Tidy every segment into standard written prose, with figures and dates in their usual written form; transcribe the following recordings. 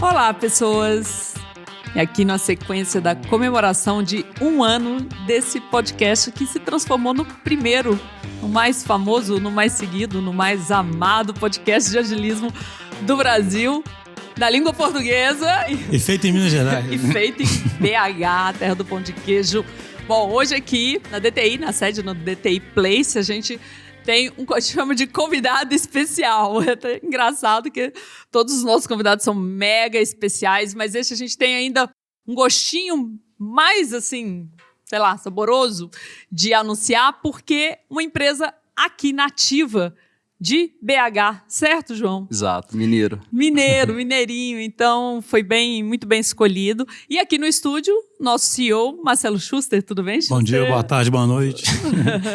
Olá, pessoas! E aqui na sequência da comemoração de 1 ano desse podcast que se transformou no primeiro, no mais famoso, no mais seguido, no mais amado podcast de agilismo do Brasil, da língua portuguesa. E feito em Minas Gerais. E feito em BH, terra do pão de queijo. Bom, hoje aqui na DTI, na sede do DTI Place, a gente tem um que eu chamo de convidado especial. É até engraçado que todos os nossos convidados são mega especiais, mas esse a gente tem ainda um gostinho mais, assim, sei lá, saboroso de anunciar, porque uma empresa aqui nativa de BH, certo, João? Exato, mineiro. Mineirinho, então foi muito bem escolhido. E aqui no estúdio, nosso CEO, Marcelo Schuster, tudo bem, Schuster? Bom dia, boa tarde, boa noite.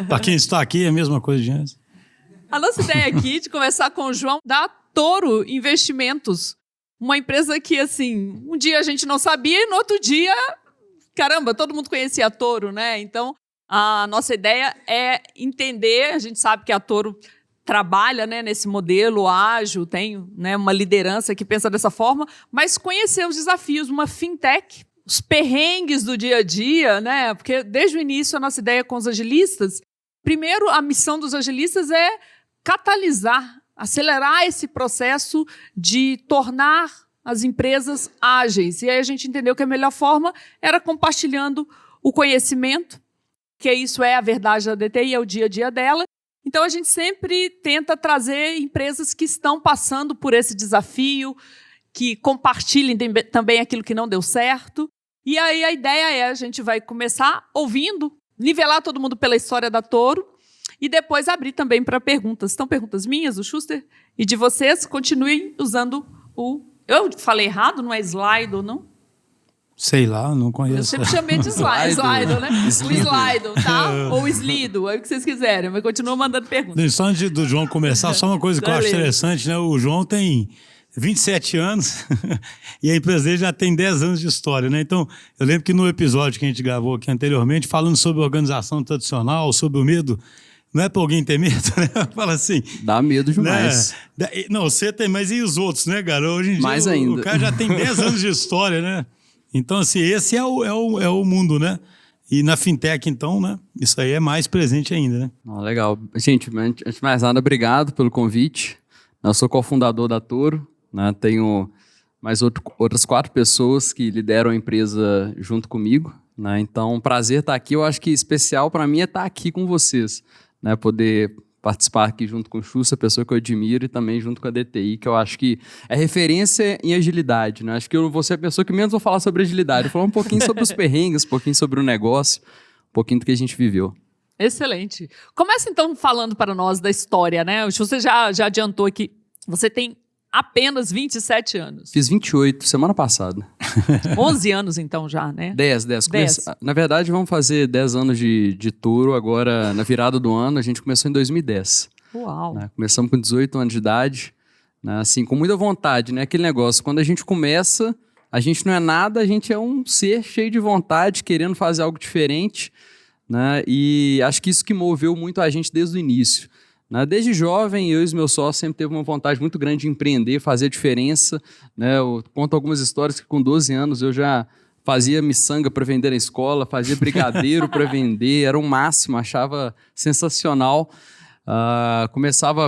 Para quem está aqui, é a mesma coisa de antes. A nossa ideia aqui de conversar com o João da Toro Investimentos, uma empresa que, assim, um dia a gente não sabia e no outro dia, caramba, todo mundo conhecia a Toro, né? Então, a nossa ideia é entender, a gente sabe que a Toro trabalha, né, nesse modelo ágil, tem, né, uma liderança que pensa dessa forma, mas conhecer os desafios, uma fintech, os perrengues do dia a dia, né, porque desde o início a nossa ideia com os agilistas, primeiro a missão dos agilistas é catalisar, acelerar esse processo de tornar as empresas ágeis, e aí a gente entendeu que a melhor forma era compartilhando o conhecimento, que isso é a verdade da DTI, é o dia a dia dela. Então, a gente sempre tenta trazer empresas que estão passando por esse desafio, que compartilhem também aquilo que não deu certo. E aí, a ideia é, a gente vai começar ouvindo, nivelar todo mundo pela história da Toro e depois abrir também para perguntas. Então, perguntas minhas, do Schuster, e de vocês, continuem usando o... Eu falei errado, não é slide ou não? Sei lá, não conheço. Eu sempre chamei de Slido, né? O Slido, tá? Ou o Slido, é o que vocês quiserem, mas continua mandando perguntas. Só antes do João começar, só uma coisa que eu acho interessante, né? O João tem 27 anos e a empresa dele já tem 10 anos de história, né? Então, eu lembro que no episódio que a gente gravou aqui anteriormente, falando sobre organização tradicional, sobre o medo, não é pra alguém ter medo, né? Fala assim... Dá medo demais. Né? Não, você tem, mas e os outros, né, cara? Hoje em dia mais ainda. O cara já tem 10 anos de história, né? Então, assim, esse é o mundo, né? E na fintech, então, né? Isso aí é mais presente ainda, né? Legal. Gente, antes de mais nada, obrigado pelo convite. Eu sou cofundador da Toro, né? Tenho mais outras 4 pessoas que lideram a empresa junto comigo, né? Então, prazer estar aqui. Eu acho que especial para mim é estar aqui com vocês, né? Poder participar aqui junto com o Schuster, pessoa que eu admiro, e também junto com a DTI, que eu acho que é referência em agilidade, né? Acho que eu vou ser a pessoa que menos vou falar sobre agilidade. Eu vou falar um pouquinho sobre os perrengues, um pouquinho sobre o negócio, um pouquinho do que a gente viveu. Excelente. Começa então falando para nós da história, né? O Schuster já adiantou que você tem apenas 27 anos. Fiz 28 semana passada. 11 anos então já, né? 10. Na verdade, vamos fazer 10 anos de Toro agora na virada do ano. A gente começou em 2010. Uau! Né? Começamos com 18 anos de idade, né? Assim, com muita vontade, né? Aquele negócio, quando a gente começa, a gente não é nada, a gente é um ser cheio de vontade, querendo fazer algo diferente, né? E acho que isso que moveu muito a gente desde o início. Desde jovem, eu e os meus sócios sempre teve uma vontade muito grande de empreender, fazer a diferença, né? Eu conto algumas histórias que com 12 anos eu já fazia miçanga para vender na escola, fazia brigadeiro para vender, era o máximo, achava sensacional.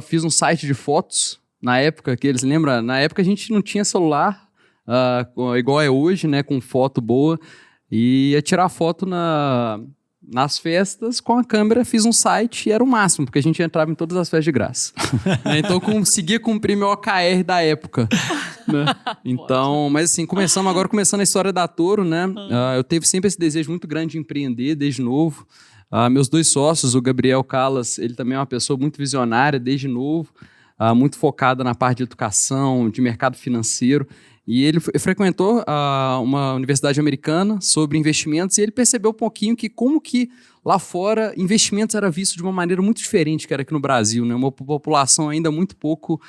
Fiz um site de fotos, na época que eles lembram, na época a gente não tinha celular, igual é hoje, né? Com foto boa, e ia tirar foto nas festas, com a câmera, fiz um site e era o máximo, porque a gente entrava em todas as festas de graça. Então, conseguia cumprir meu OKR da época. Né? Então, mas assim, começando a história da Toro, né? Eu teve sempre esse desejo muito grande de empreender desde novo. Meus 2 sócios, o Gabriel Callas, ele também é uma pessoa muito visionária desde novo, muito focada na parte de educação, de mercado financeiro. E ele frequentou uma universidade americana sobre investimentos e ele percebeu um pouquinho que como que lá fora investimentos era visto de uma maneira muito diferente que era aqui no Brasil, né? Uma população ainda muito pouco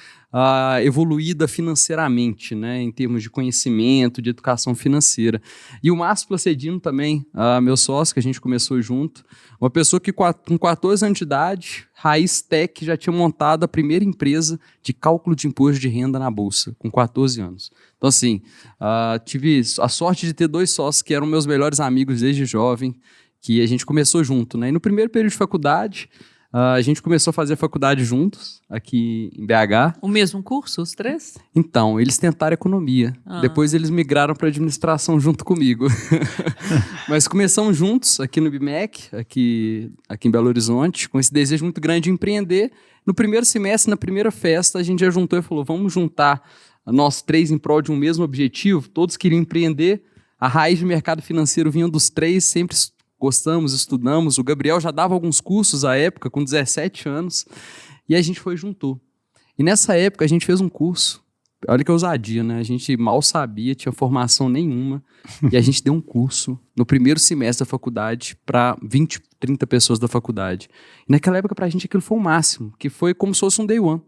evoluída financeiramente, né, em termos de conhecimento, de educação financeira. E o Márcio Placedino também, meu sócio, que a gente começou junto, uma pessoa que com 14 anos de idade, raiz tech, já tinha montado a primeira empresa de cálculo de imposto de renda na Bolsa, com 14 anos. Então, assim, tive a sorte de ter 2 sócios que eram meus melhores amigos desde jovem, que a gente começou junto, né? E no primeiro período de faculdade, a gente começou a fazer a faculdade juntos, aqui em BH. O mesmo curso, os 3? Então, eles tentaram economia. Depois eles migraram para administração junto comigo. Mas começamos juntos aqui no BMEC, aqui em Belo Horizonte, com esse desejo muito grande de empreender. No primeiro semestre, na primeira festa, a gente já juntou e falou, vamos juntar nós 3 em prol de um mesmo objetivo. Todos queriam empreender. A raiz de mercado financeiro vinha dos 3, sempre gostamos, estudamos. O Gabriel já dava alguns cursos à época, com 17 anos, e a gente foi e juntou. E nessa época a gente fez um curso, olha que ousadia, né? A gente mal sabia, tinha formação nenhuma, e a gente deu um curso no primeiro semestre da faculdade para 20, 30 pessoas da faculdade. E naquela época pra gente aquilo foi o máximo, que foi como se fosse um day one.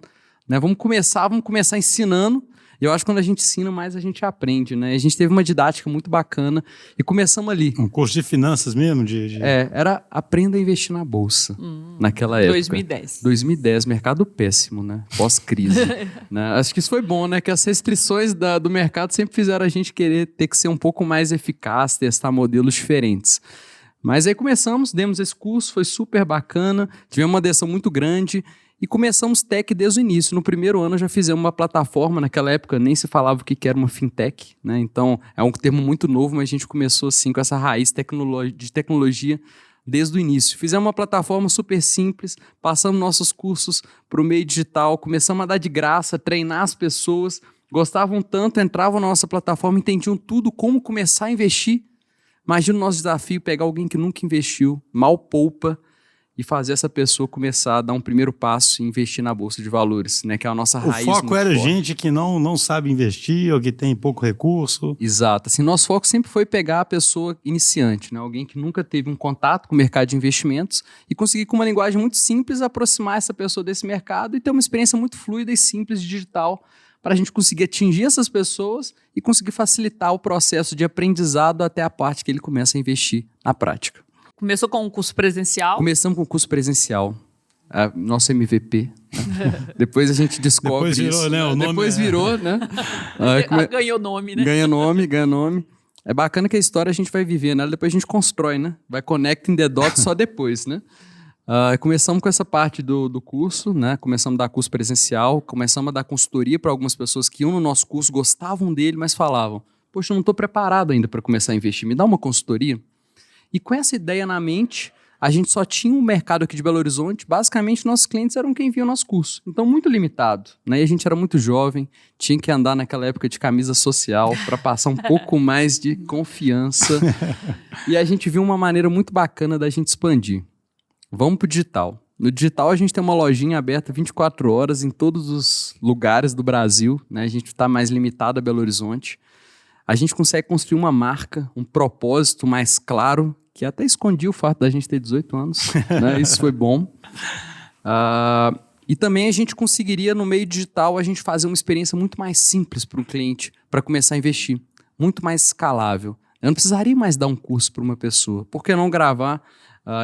Né? Vamos começar ensinando. E eu acho que quando a gente ensina, mais a gente aprende, né? A gente teve uma didática muito bacana e começamos ali. Um curso de finanças mesmo? Era aprenda a investir na Bolsa, naquela época. 2010, mercado péssimo, né? Pós-crise. Né? Acho que isso foi bom, né? Que as restrições do mercado sempre fizeram a gente querer ter que ser um pouco mais eficaz, testar modelos diferentes. Mas aí começamos, demos esse curso, foi super bacana, tivemos uma adesão muito grande. E começamos tech desde o início. No primeiro ano já fizemos uma plataforma, naquela época nem se falava o que era uma fintech, né? Então é um termo muito novo, mas a gente começou assim com essa raiz de tecnologia desde o início. Fizemos uma plataforma super simples, passamos nossos cursos para o meio digital, começamos a dar de graça, treinar as pessoas, gostavam tanto, entravam na nossa plataforma, entendiam tudo, como começar a investir. Imagina o nosso desafio, pegar alguém que nunca investiu, mal poupa, e fazer essa pessoa começar a dar um primeiro passo e investir na Bolsa de Valores, né? Que é a nossa raiz. O foco era gente que não sabe investir ou que tem pouco recurso. Exato. Assim, nosso foco sempre foi pegar a pessoa iniciante, né? Alguém que nunca teve um contato com o mercado de investimentos e conseguir, com uma linguagem muito simples, aproximar essa pessoa desse mercado e ter uma experiência muito fluida e simples digital para a gente conseguir atingir essas pessoas e conseguir facilitar o processo de aprendizado até a parte que ele começa a investir na prática. Começou com um curso presencial? Começamos com o curso presencial. Nosso MVP. Depois a gente descobre Depois virou, isso. Né? O nome Depois virou, né? Ganhou nome, né? Ganha nome. É bacana que a história a gente vai viver, né? Depois a gente constrói, né? Vai connecting the dots só depois, né? Começamos com essa parte do curso, né? Começamos a dar curso presencial, começamos a dar consultoria para algumas pessoas que iam no nosso curso, gostavam dele, mas falavam, poxa, eu não estou preparado ainda para começar a investir, me dá uma consultoria? E com essa ideia na mente, a gente só tinha um mercado aqui de Belo Horizonte, basicamente nossos clientes eram quem via o nosso curso, então muito limitado, né? E a gente era muito jovem, tinha que andar naquela época de camisa social para passar um pouco mais de confiança, e a gente viu uma maneira muito bacana da gente expandir. Vamos para o digital. No digital a gente tem uma lojinha aberta 24 horas em todos os lugares do Brasil, né? A gente está mais limitado a Belo Horizonte. A gente consegue construir uma marca, um propósito mais claro, que até escondia o fato da gente ter 18 anos, né? Isso foi bom. E também a gente conseguiria, no meio digital, a gente fazer uma experiência muito mais simples para um cliente, para começar a investir, muito mais escalável. Eu não precisaria mais dar um curso para uma pessoa. Por que não gravar,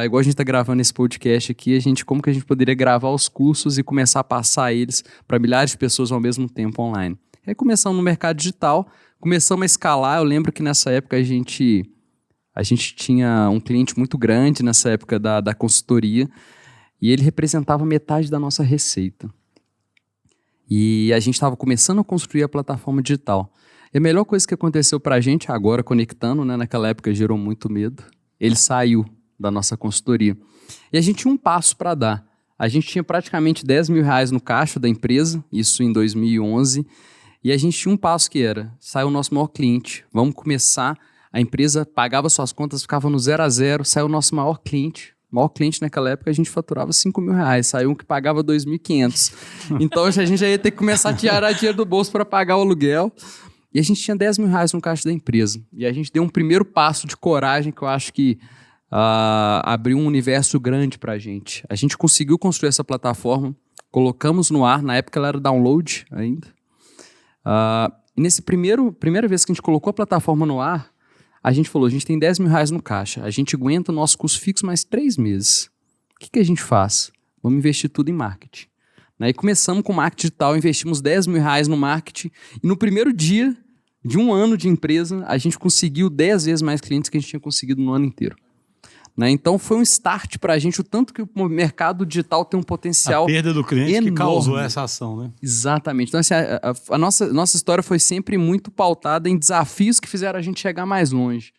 igual a gente está gravando esse podcast aqui, como que a gente poderia gravar os cursos e começar a passar eles para milhares de pessoas ao mesmo tempo online? Aí começamos no mercado digital, começamos a escalar. Eu lembro que nessa época a gente tinha um cliente muito grande nessa época da consultoria e ele representava metade da nossa receita. E a gente estava começando a construir a plataforma digital. E a melhor coisa que aconteceu para a gente agora, conectando, né, naquela época gerou muito medo, ele saiu da nossa consultoria. E a gente tinha um passo para dar. A gente tinha praticamente R$10 mil no caixa da empresa, isso em 2011, e a gente tinha um passo que era, saiu o nosso maior cliente, vamos começar, a empresa pagava suas contas, ficava no 0 a 0, saiu o nosso maior cliente naquela época a gente faturava R$5 mil, saiu um que pagava 2.500. Então a gente já ia ter que começar a tirar dinheiro do bolso para pagar o aluguel, e a gente tinha R$10 mil no caixa da empresa, e a gente deu um primeiro passo de coragem que eu acho que abriu um universo grande para a gente. A gente conseguiu construir essa plataforma, colocamos no ar, na época ela era download ainda. E nesse primeira vez que a gente colocou a plataforma no ar, a gente falou, a gente tem R$10.000 no caixa, a gente aguenta o nosso custo fixo mais 3 meses. O que a gente faz? Vamos investir tudo em marketing. Aí começamos com marketing digital, investimos R$10.000 no marketing, e no primeiro dia de 1 ano de empresa, a gente conseguiu 10 vezes mais clientes que a gente tinha conseguido no ano inteiro. Então foi um start para a gente, o tanto que o mercado digital tem um potencial a perda do cliente enorme. Que causou essa ação, né? Exatamente. Então, assim, a nossa história foi sempre muito pautada em desafios que fizeram a gente chegar mais longe.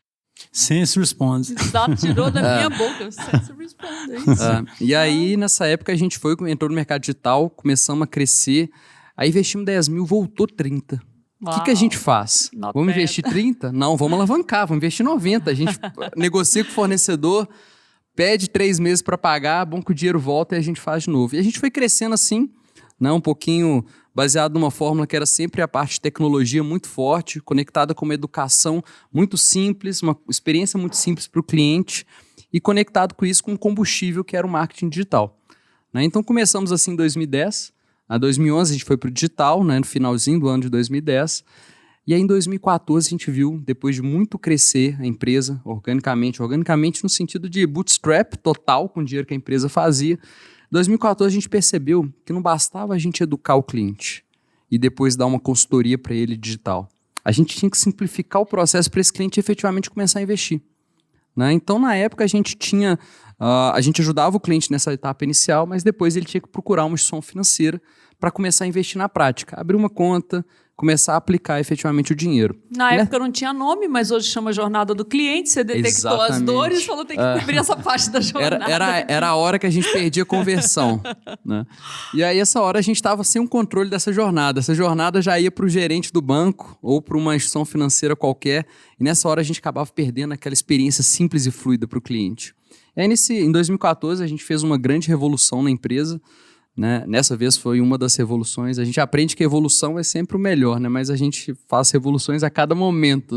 Sense Response. Exato, tirou da minha boca. Sense Response, é isso. E aí, nessa época, a gente entrou no mercado digital, começamos a crescer, aí investimos 10 mil, voltou 30. O que a gente faz? Vamos investir 30? Não, vamos alavancar, vamos investir 90. A gente negocia com o fornecedor, pede 3 meses para pagar, bom que o dinheiro volta e a gente faz de novo. E a gente foi crescendo assim, né, um pouquinho baseado numa fórmula que era sempre a parte de tecnologia muito forte, conectada com uma educação muito simples, uma experiência muito simples para o cliente e conectado com isso com um combustível que era o marketing digital. Então começamos assim em 2010. Em 2011 a gente foi para o digital, no finalzinho do ano de 2010. E aí em 2014 a gente viu, depois de muito crescer a empresa organicamente no sentido de bootstrap total com o dinheiro que a empresa fazia. Em 2014 a gente percebeu que não bastava a gente educar o cliente e depois dar uma consultoria para ele digital. A gente tinha que simplificar o processo para esse cliente efetivamente começar a investir. Então na época a gente tinha... a gente ajudava o cliente nessa etapa inicial, mas depois ele tinha que procurar uma instituição financeira para começar a investir na prática. Abrir uma conta, começar a aplicar efetivamente o dinheiro. Na época não tinha nome, mas hoje chama Jornada do Cliente. Você detectou as dores e falou que tem que cobrir essa parte da jornada. Era a hora que a gente perdia a conversão. E aí essa hora a gente estava sem um controle dessa jornada. Essa jornada já ia para o gerente do banco ou para uma instituição financeira qualquer. E nessa hora a gente acabava perdendo aquela experiência simples e fluida para o cliente. E aí em 2014 a gente fez uma grande revolução na empresa. Nessa vez foi uma das revoluções. A gente aprende que evolução é sempre o melhor, mas a gente faz revoluções a cada momento.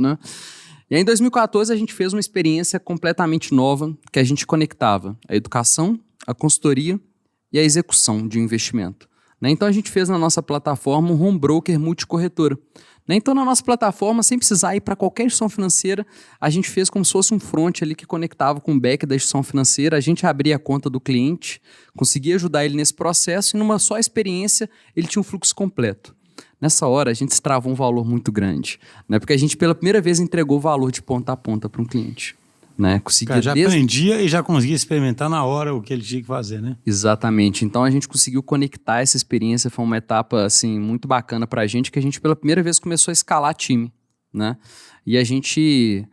E aí em 2014 a gente fez uma experiência completamente nova que a gente conectava a educação, a consultoria e a execução de um investimento. Então a gente fez na nossa plataforma um home broker multicorretora. Então na nossa plataforma, sem precisar ir para qualquer instituição financeira, a gente fez como se fosse um front ali que conectava com o back da instituição financeira, a gente abria a conta do cliente, conseguia ajudar ele nesse processo e numa só experiência ele tinha um fluxo completo. Nessa hora a gente extravou um valor muito grande, porque a gente pela primeira vez entregou o valor de ponta a ponta para um cliente. Conseguia já aprendia e já conseguia experimentar na hora o que ele tinha que fazer, né? Exatamente. Então a gente conseguiu conectar essa experiência, foi uma etapa assim, muito bacana pra gente, que a gente pela primeira vez começou a escalar time, E a gente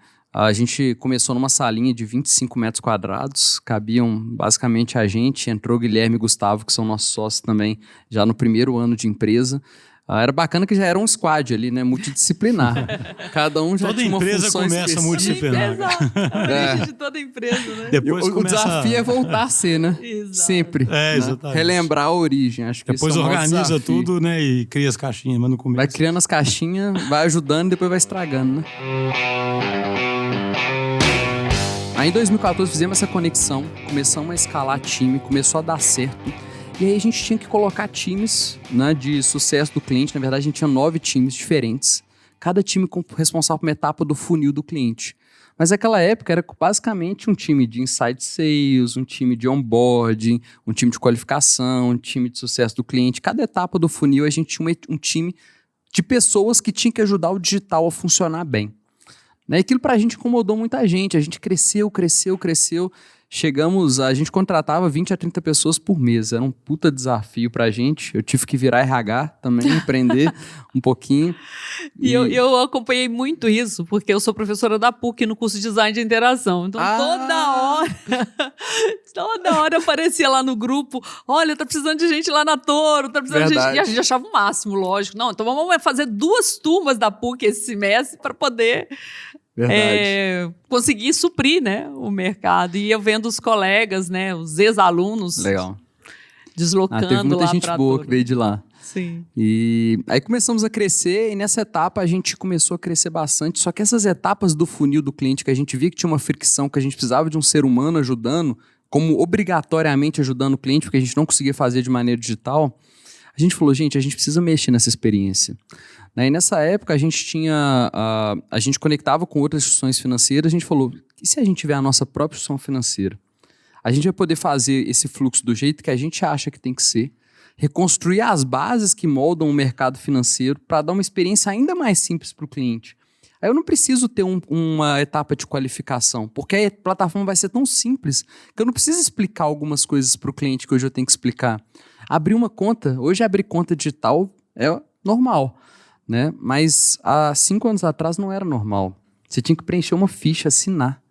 começou numa salinha de 25 metros quadrados, cabiam basicamente a gente, entrou Guilherme e Gustavo, que são nossos sócios também, já no primeiro ano de empresa. Era bacana que já era um squad ali, multidisciplinar. Cada um já tinha uma função específica. Toda empresa começa multidisciplinar. Exato. A origem de toda empresa, né? Depois o desafio é voltar a ser, Exato. Sempre. Exatamente. Relembrar a origem. Acho que depois isso é o organiza tudo, e cria as caixinhas, mas no começo... Vai criando as caixinhas, vai ajudando e depois vai estragando, Aí em 2014 fizemos essa conexão, começamos a escalar time, começou a dar certo. E aí a gente tinha que colocar times de sucesso do cliente. Na verdade, a gente tinha 9 times diferentes. Cada time responsável por uma etapa do funil do cliente. Mas naquela época era basicamente um time de inside sales, um time de onboarding, um time de qualificação, um time de sucesso do cliente. Cada etapa do funil a gente tinha um time de pessoas que tinham que ajudar o digital a funcionar bem. Aquilo pra gente incomodou muita gente. A gente cresceu. A gente contratava 20 a 30 pessoas por mês. Era um puta desafio pra gente. Eu tive que virar RH também, aprender um pouquinho. E eu acompanhei muito isso, porque eu sou professora da PUC no curso de Design de Interação. Então, toda hora aparecia lá no grupo, olha, tá precisando de gente lá na Toro, tá precisando de gente... E a gente achava o máximo, lógico. Não, então vamos fazer 2 turmas da PUC esse semestre para poder... conseguir suprir, o mercado. E eu vendo os colegas, os ex-alunos deslocando teve muita lá gente boa Toro. que veio de lá. Sim. E aí começamos a crescer e nessa etapa a gente começou a crescer bastante, só que essas etapas do funil do cliente que a gente via que tinha uma fricção, que a gente precisava de um ser humano ajudando, como obrigatoriamente ajudando o cliente, porque a gente não conseguia fazer de maneira digital, a gente falou, gente, a gente precisa mexer nessa experiência. E nessa época a gente a gente conectava com outras instituições financeiras, a gente falou, e se a gente tiver a nossa própria instituição financeira? A gente vai poder fazer esse fluxo do jeito que a gente acha que tem que ser, reconstruir as bases que moldam o mercado financeiro para dar uma experiência ainda mais simples para o cliente. Aí eu não preciso ter uma etapa de qualificação, porque a plataforma vai ser tão simples que eu não preciso explicar algumas coisas para o cliente que hoje eu tenho que explicar. Abrir uma conta, hoje abrir conta digital é normal, né? Mas há 5 anos atrás não era normal. Você tinha que preencher uma ficha, assinar.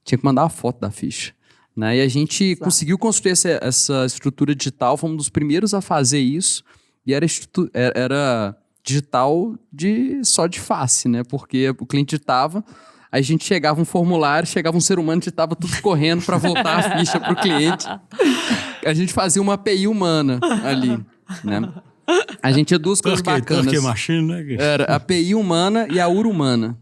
Tinha que mandar a foto da ficha. Né? E a gente conseguiu construir essa estrutura digital, fomos um dos primeiros a fazer isso, e era digital só de face, né? Porque o cliente digitava, aí a gente chegava um formulário, chegava um ser humano, digitava tudo correndo para voltar a ficha para o cliente. A gente fazia uma API humana ali, né? A gente tinha 2 coisas bacanas. Machine, né? Era a API humana e a URA humana.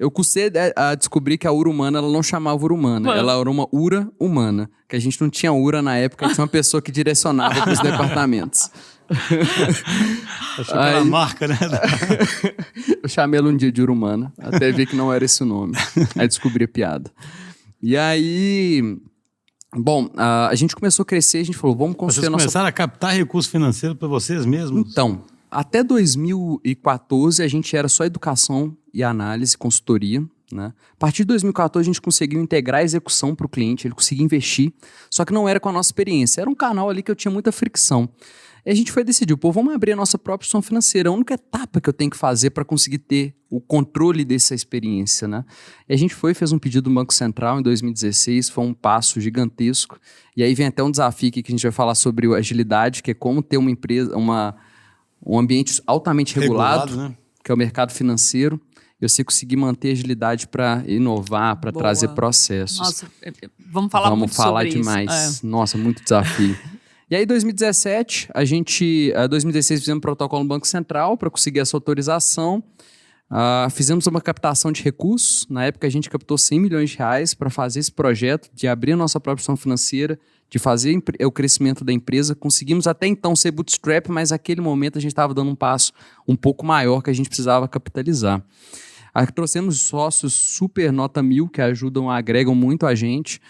Eu custei a descobrir que a URA humana ela não chamava URA humana, ela era uma URA humana, que a gente não tinha URA na época, tinha uma pessoa que direcionava para os departamentos. Achou que era a marca, né? Eu chamei ela um dia de URA humana, até ver que não era esse o nome. Aí descobri a piada. E aí... Bom, a gente começou a crescer, a gente falou, vamos construir Vocês começaram a captar recurso financeiro para vocês mesmos? Então, até 2014 a gente era só educação e análise, consultoria, né? A partir de 2014 a gente conseguiu integrar a execução para o cliente, ele conseguia investir, só que não era com a nossa experiência, era um canal ali que eu tinha muita fricção. E a gente foi decidir, vamos abrir a nossa própria instituição financeira, a única etapa que eu tenho que fazer para conseguir ter o controle dessa experiência, né? E a gente fez um pedido do Banco Central em 2016, foi um passo gigantesco, e aí vem até um desafio aqui que a gente vai falar sobre agilidade, que é como ter uma empresa, um ambiente altamente regulado, né? Que é o mercado financeiro. Eu sei conseguir manter agilidade para inovar, para trazer processos. Nossa, vamos falar muito sobre isso. Vamos falar demais. Nossa, muito desafio. E aí, em 2017, em 2016 fizemos um protocolo no Banco Central para conseguir essa autorização. Fizemos uma captação de recursos. Na época, a gente captou R$100 milhões para fazer esse projeto de abrir a nossa própria instituição financeira, de fazer o crescimento da empresa. Conseguimos até então ser bootstrap, mas naquele momento a gente estava dando um passo um pouco maior que a gente precisava capitalizar. Trouxemos sócios super nota 1000 que agregam muito a gente.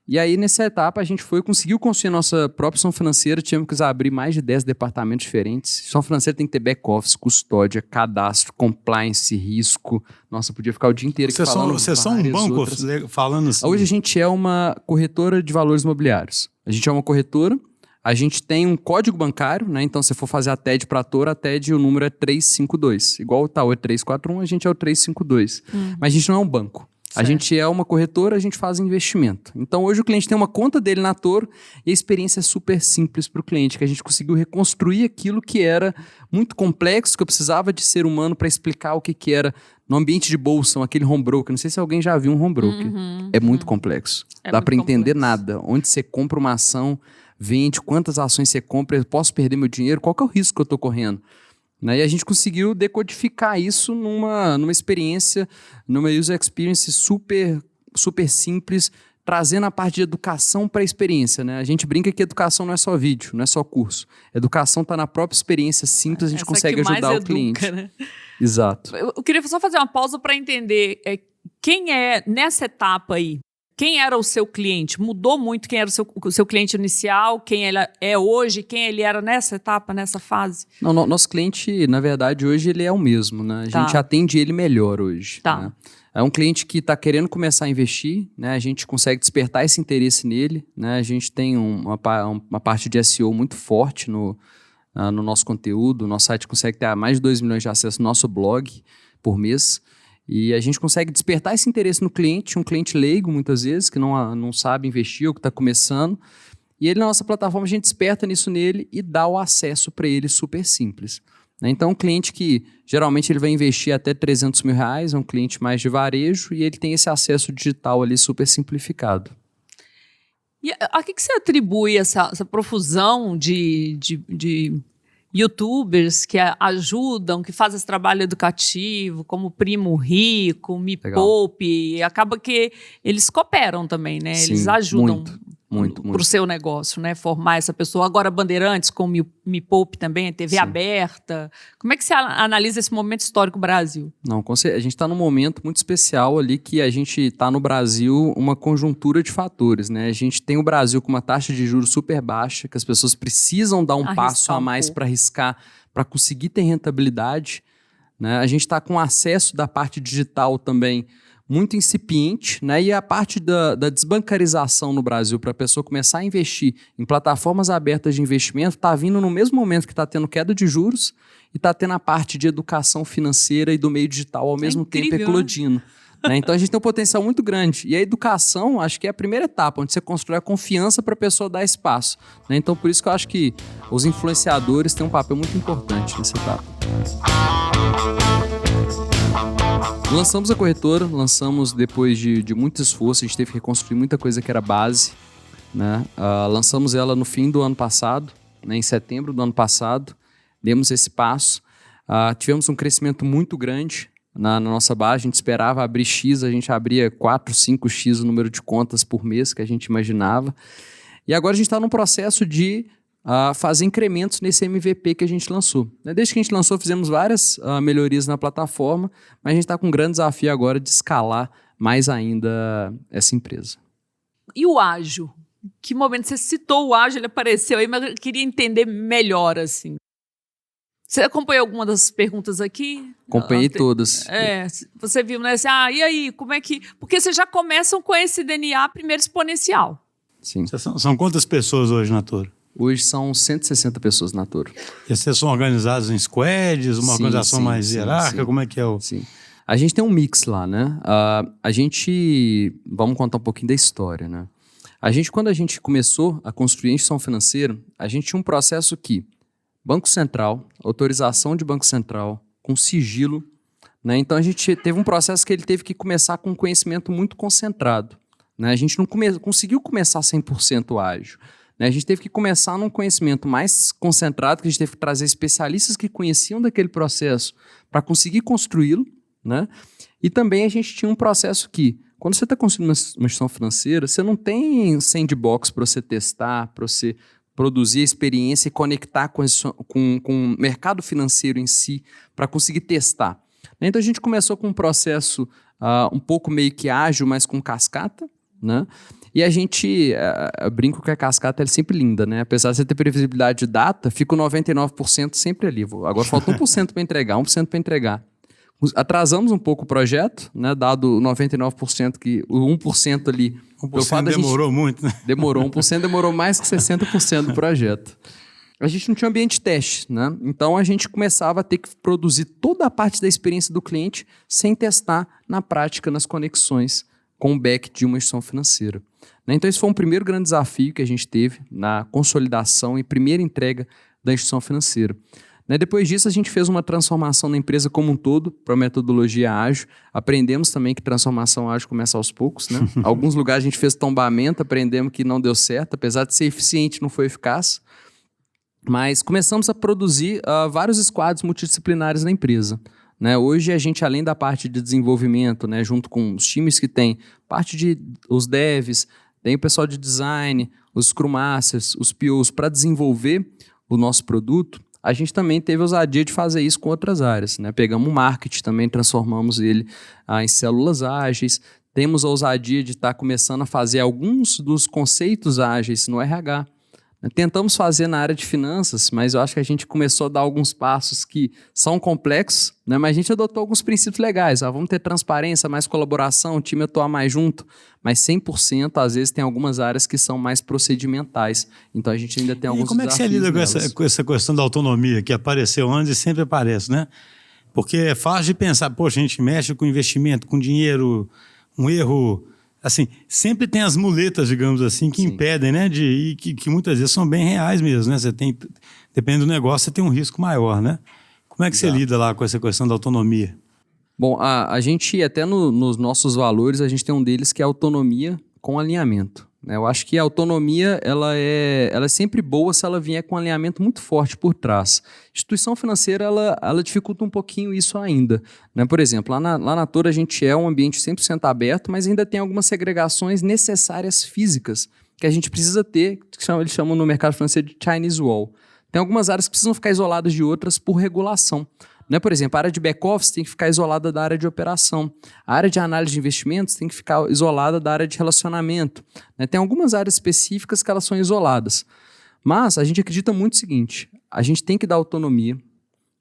E aí, nessa etapa, a gente conseguiu construir a nossa própria instituição financeira, tínhamos que abrir mais de 10 departamentos diferentes. A instituição financeira tem que ter back-office, custódia, cadastro, compliance, risco. Nossa, podia ficar o dia inteiro aqui falando. Vocês são um banco falando assim? Hoje a gente é uma corretora de valores imobiliários. A gente é uma corretora, a gente tem um código bancário, né? Então, se for fazer a TED para a Toro, a TED, o número é 352. Igual o Itaú é 341, a gente é o 352. Mas a gente não é um banco. A gente é uma corretora, a gente faz investimento. Então, hoje o cliente tem uma conta dele na Toro e a experiência é super simples para o cliente, que a gente conseguiu reconstruir aquilo que era muito complexo, que eu precisava de ser humano para explicar o que era no ambiente de bolsa, aquele home broker. Não sei se alguém já viu um home broker. É muito complexo. Dá para entender nada. Onde você compra uma ação, vende, quantas ações você compra, eu posso perder meu dinheiro, qual que é o risco que eu estou correndo? Né? E a gente conseguiu decodificar isso numa experiência, numa user experience super, super simples, trazendo a parte de educação para a experiência. Né? A gente brinca que educação não é só vídeo, não é só curso. Educação está na própria experiência simples, a gente consegue ajudar o cliente. Né? Exato. Eu queria só fazer uma pausa para entender quem é, nessa etapa aí, quem era o seu cliente? Mudou muito quem era o seu cliente inicial, quem ele é hoje, quem ele era nessa etapa, nessa fase? Não, nosso cliente, na verdade, hoje ele é o mesmo, né? A gente atende ele melhor hoje. Tá. Né? É um cliente que está querendo começar a investir, né? A gente consegue despertar esse interesse nele, né? A gente tem uma parte de SEO muito forte no nosso conteúdo. O nosso site consegue ter mais de 2 milhões de acessos no nosso blog por mês. E a gente consegue despertar esse interesse no cliente, um cliente leigo, muitas vezes, que não sabe investir ou que está começando. E ele, na nossa plataforma, a gente desperta nisso nele e dá o acesso para ele super simples. Então, um cliente que, geralmente, ele vai investir até R$300 mil, é um cliente mais de varejo, e ele tem esse acesso digital ali super simplificado. E a que você atribui essa profusão de YouTubers que ajudam, que fazem esse trabalho educativo, como Primo Rico, Me Poupe, e acaba que eles cooperam também, né? Sim, eles ajudam. para o seu negócio, né? Formar essa pessoa. Agora, Bandeirantes, com o Me Poupe também, TV aberta. Como é que você analisa esse momento histórico Brasil? Não, a gente está num momento muito especial ali que a gente está no Brasil uma conjuntura de fatores, né? A gente tem o Brasil com uma taxa de juros super baixa, que as pessoas precisam dar um passo a mais para arriscar, para conseguir ter rentabilidade, né? A gente está com acesso da parte digital também muito incipiente, né? E a parte da desbancarização no Brasil para a pessoa começar a investir em plataformas abertas de investimento está vindo no mesmo momento que está tendo queda de juros e está tendo a parte de educação financeira e do meio digital ao mesmo tempo eclodindo. Né? Então a gente tem um potencial muito grande. E a educação, acho que é a primeira etapa, onde você constrói a confiança para a pessoa dar espaço. Né? Então por isso que eu acho que os influenciadores têm um papel muito importante nessa etapa. Lançamos a corretora, lançamos depois de muito esforço, a gente teve que reconstruir muita coisa que era base, né? Lançamos ela no fim do ano passado, né? Em setembro do ano passado, demos esse passo. Tivemos um crescimento muito grande na nossa base, a gente esperava abrir X, a gente abria 4, 5X o número de contas por mês que a gente imaginava. E agora a gente está num processo de fazer incrementos nesse MVP que a gente lançou. Desde que a gente lançou, fizemos várias melhorias na plataforma, mas a gente está com um grande desafio agora de escalar mais ainda essa empresa. E o ágil? Que momento você citou o ágil, ele apareceu aí, mas eu queria entender melhor, assim. Você acompanhou alguma das perguntas aqui? Acompanhei todas. Você viu, né? Assim, e aí, como é que... Porque vocês já começam com esse DNA primeiro exponencial. Sim. São quantas pessoas hoje na Toro? Hoje são 160 pessoas na Toro. E vocês são organizados em squads, uma organização mais hierárquica? Como é que é o... Sim. A gente tem um mix lá, né? Vamos contar um pouquinho da história, né? Quando a gente começou a construir a instituição financeira, a gente tinha um processo que Banco Central, autorização de Banco Central, com sigilo, né? Então a gente teve um processo que ele teve que começar com um conhecimento muito concentrado, né? A gente não conseguiu começar 100% ágil. A gente teve que começar num conhecimento mais concentrado, que a gente teve que trazer especialistas que conheciam daquele processo para conseguir construí-lo, né? E também a gente tinha um processo que, quando você está construindo uma instituição financeira, você não tem sandbox para você testar, para você produzir a experiência e conectar com o mercado financeiro em si, para conseguir testar. Então a gente começou com um processo um pouco meio que ágil, mas com cascata, né? E a gente, brinco que a cascata é sempre linda, né? Apesar de você ter previsibilidade de data, fica o 99% sempre ali. Agora falta 1% para entregar, 1% para entregar. Atrasamos um pouco o projeto, né? Dado o 99% que o 1% ali... 1% demorou muito, né? Demorou, 1% demorou mais que 60% do projeto. A gente não tinha ambiente de teste, né? Então a gente começava a ter que produzir toda a parte da experiência do cliente sem testar na prática, nas conexões com o back de uma instituição financeira. Então esse foi um primeiro grande desafio que a gente teve na consolidação e primeira entrega da instituição financeira. Depois disso a gente fez uma transformação na empresa como um todo para a metodologia ágil. Aprendemos também que transformação ágil começa aos poucos, né? Alguns lugares a gente fez tombamento, aprendemos que não deu certo, apesar de ser eficiente, não foi eficaz. Mas começamos a produzir vários squads multidisciplinares na empresa. Hoje a gente, além da parte de desenvolvimento, junto com os times que tem, parte de os devs, tem o pessoal de design, os Scrum Masters, os POs, para desenvolver o nosso produto, a gente também teve a ousadia de fazer isso com outras áreas. Pegamos o marketing também, transformamos ele em células ágeis, temos a ousadia de estar começando a fazer alguns dos conceitos ágeis no RH. Tentamos fazer na área de finanças, mas eu acho que a gente começou a dar alguns passos que são complexos, mas a gente adotou alguns princípios legais. Vamos ter transparência, mais colaboração, o time atuar mais junto, mas 100% às vezes tem algumas áreas que são mais procedimentais. Então a gente ainda tem alguns desafios. E como é que você lida com essa questão da autonomia que apareceu antes e sempre aparece, né? Porque é fácil de pensar, poxa, a gente mexe com investimento, com dinheiro, um erro... Assim, sempre tem as muletas, digamos assim, que impedem, né? E que muitas vezes são bem reais mesmo, né? Dependendo do negócio, você tem um risco maior, né? Como é que você lida lá com essa questão da autonomia? Bom, a gente, até nos nossos valores, a gente tem um deles que é autonomia com alinhamento. Eu acho que a autonomia ela é sempre boa se ela vier com um alinhamento muito forte por trás. Instituição financeira, ela dificulta um pouquinho isso ainda. Por exemplo, lá na Toro a gente é um ambiente 100% aberto, mas ainda tem algumas segregações necessárias físicas que a gente precisa ter, que eles chamam no mercado financeiro de Chinese Wall. Tem algumas áreas que precisam ficar isoladas de outras por regulação. Né? Por exemplo, a área de back-office tem que ficar isolada da área de operação. A área de análise de investimentos tem que ficar isolada da área de relacionamento. Né? Tem algumas áreas específicas que elas são isoladas. Mas a gente acredita muito no seguinte, a gente tem que dar autonomia.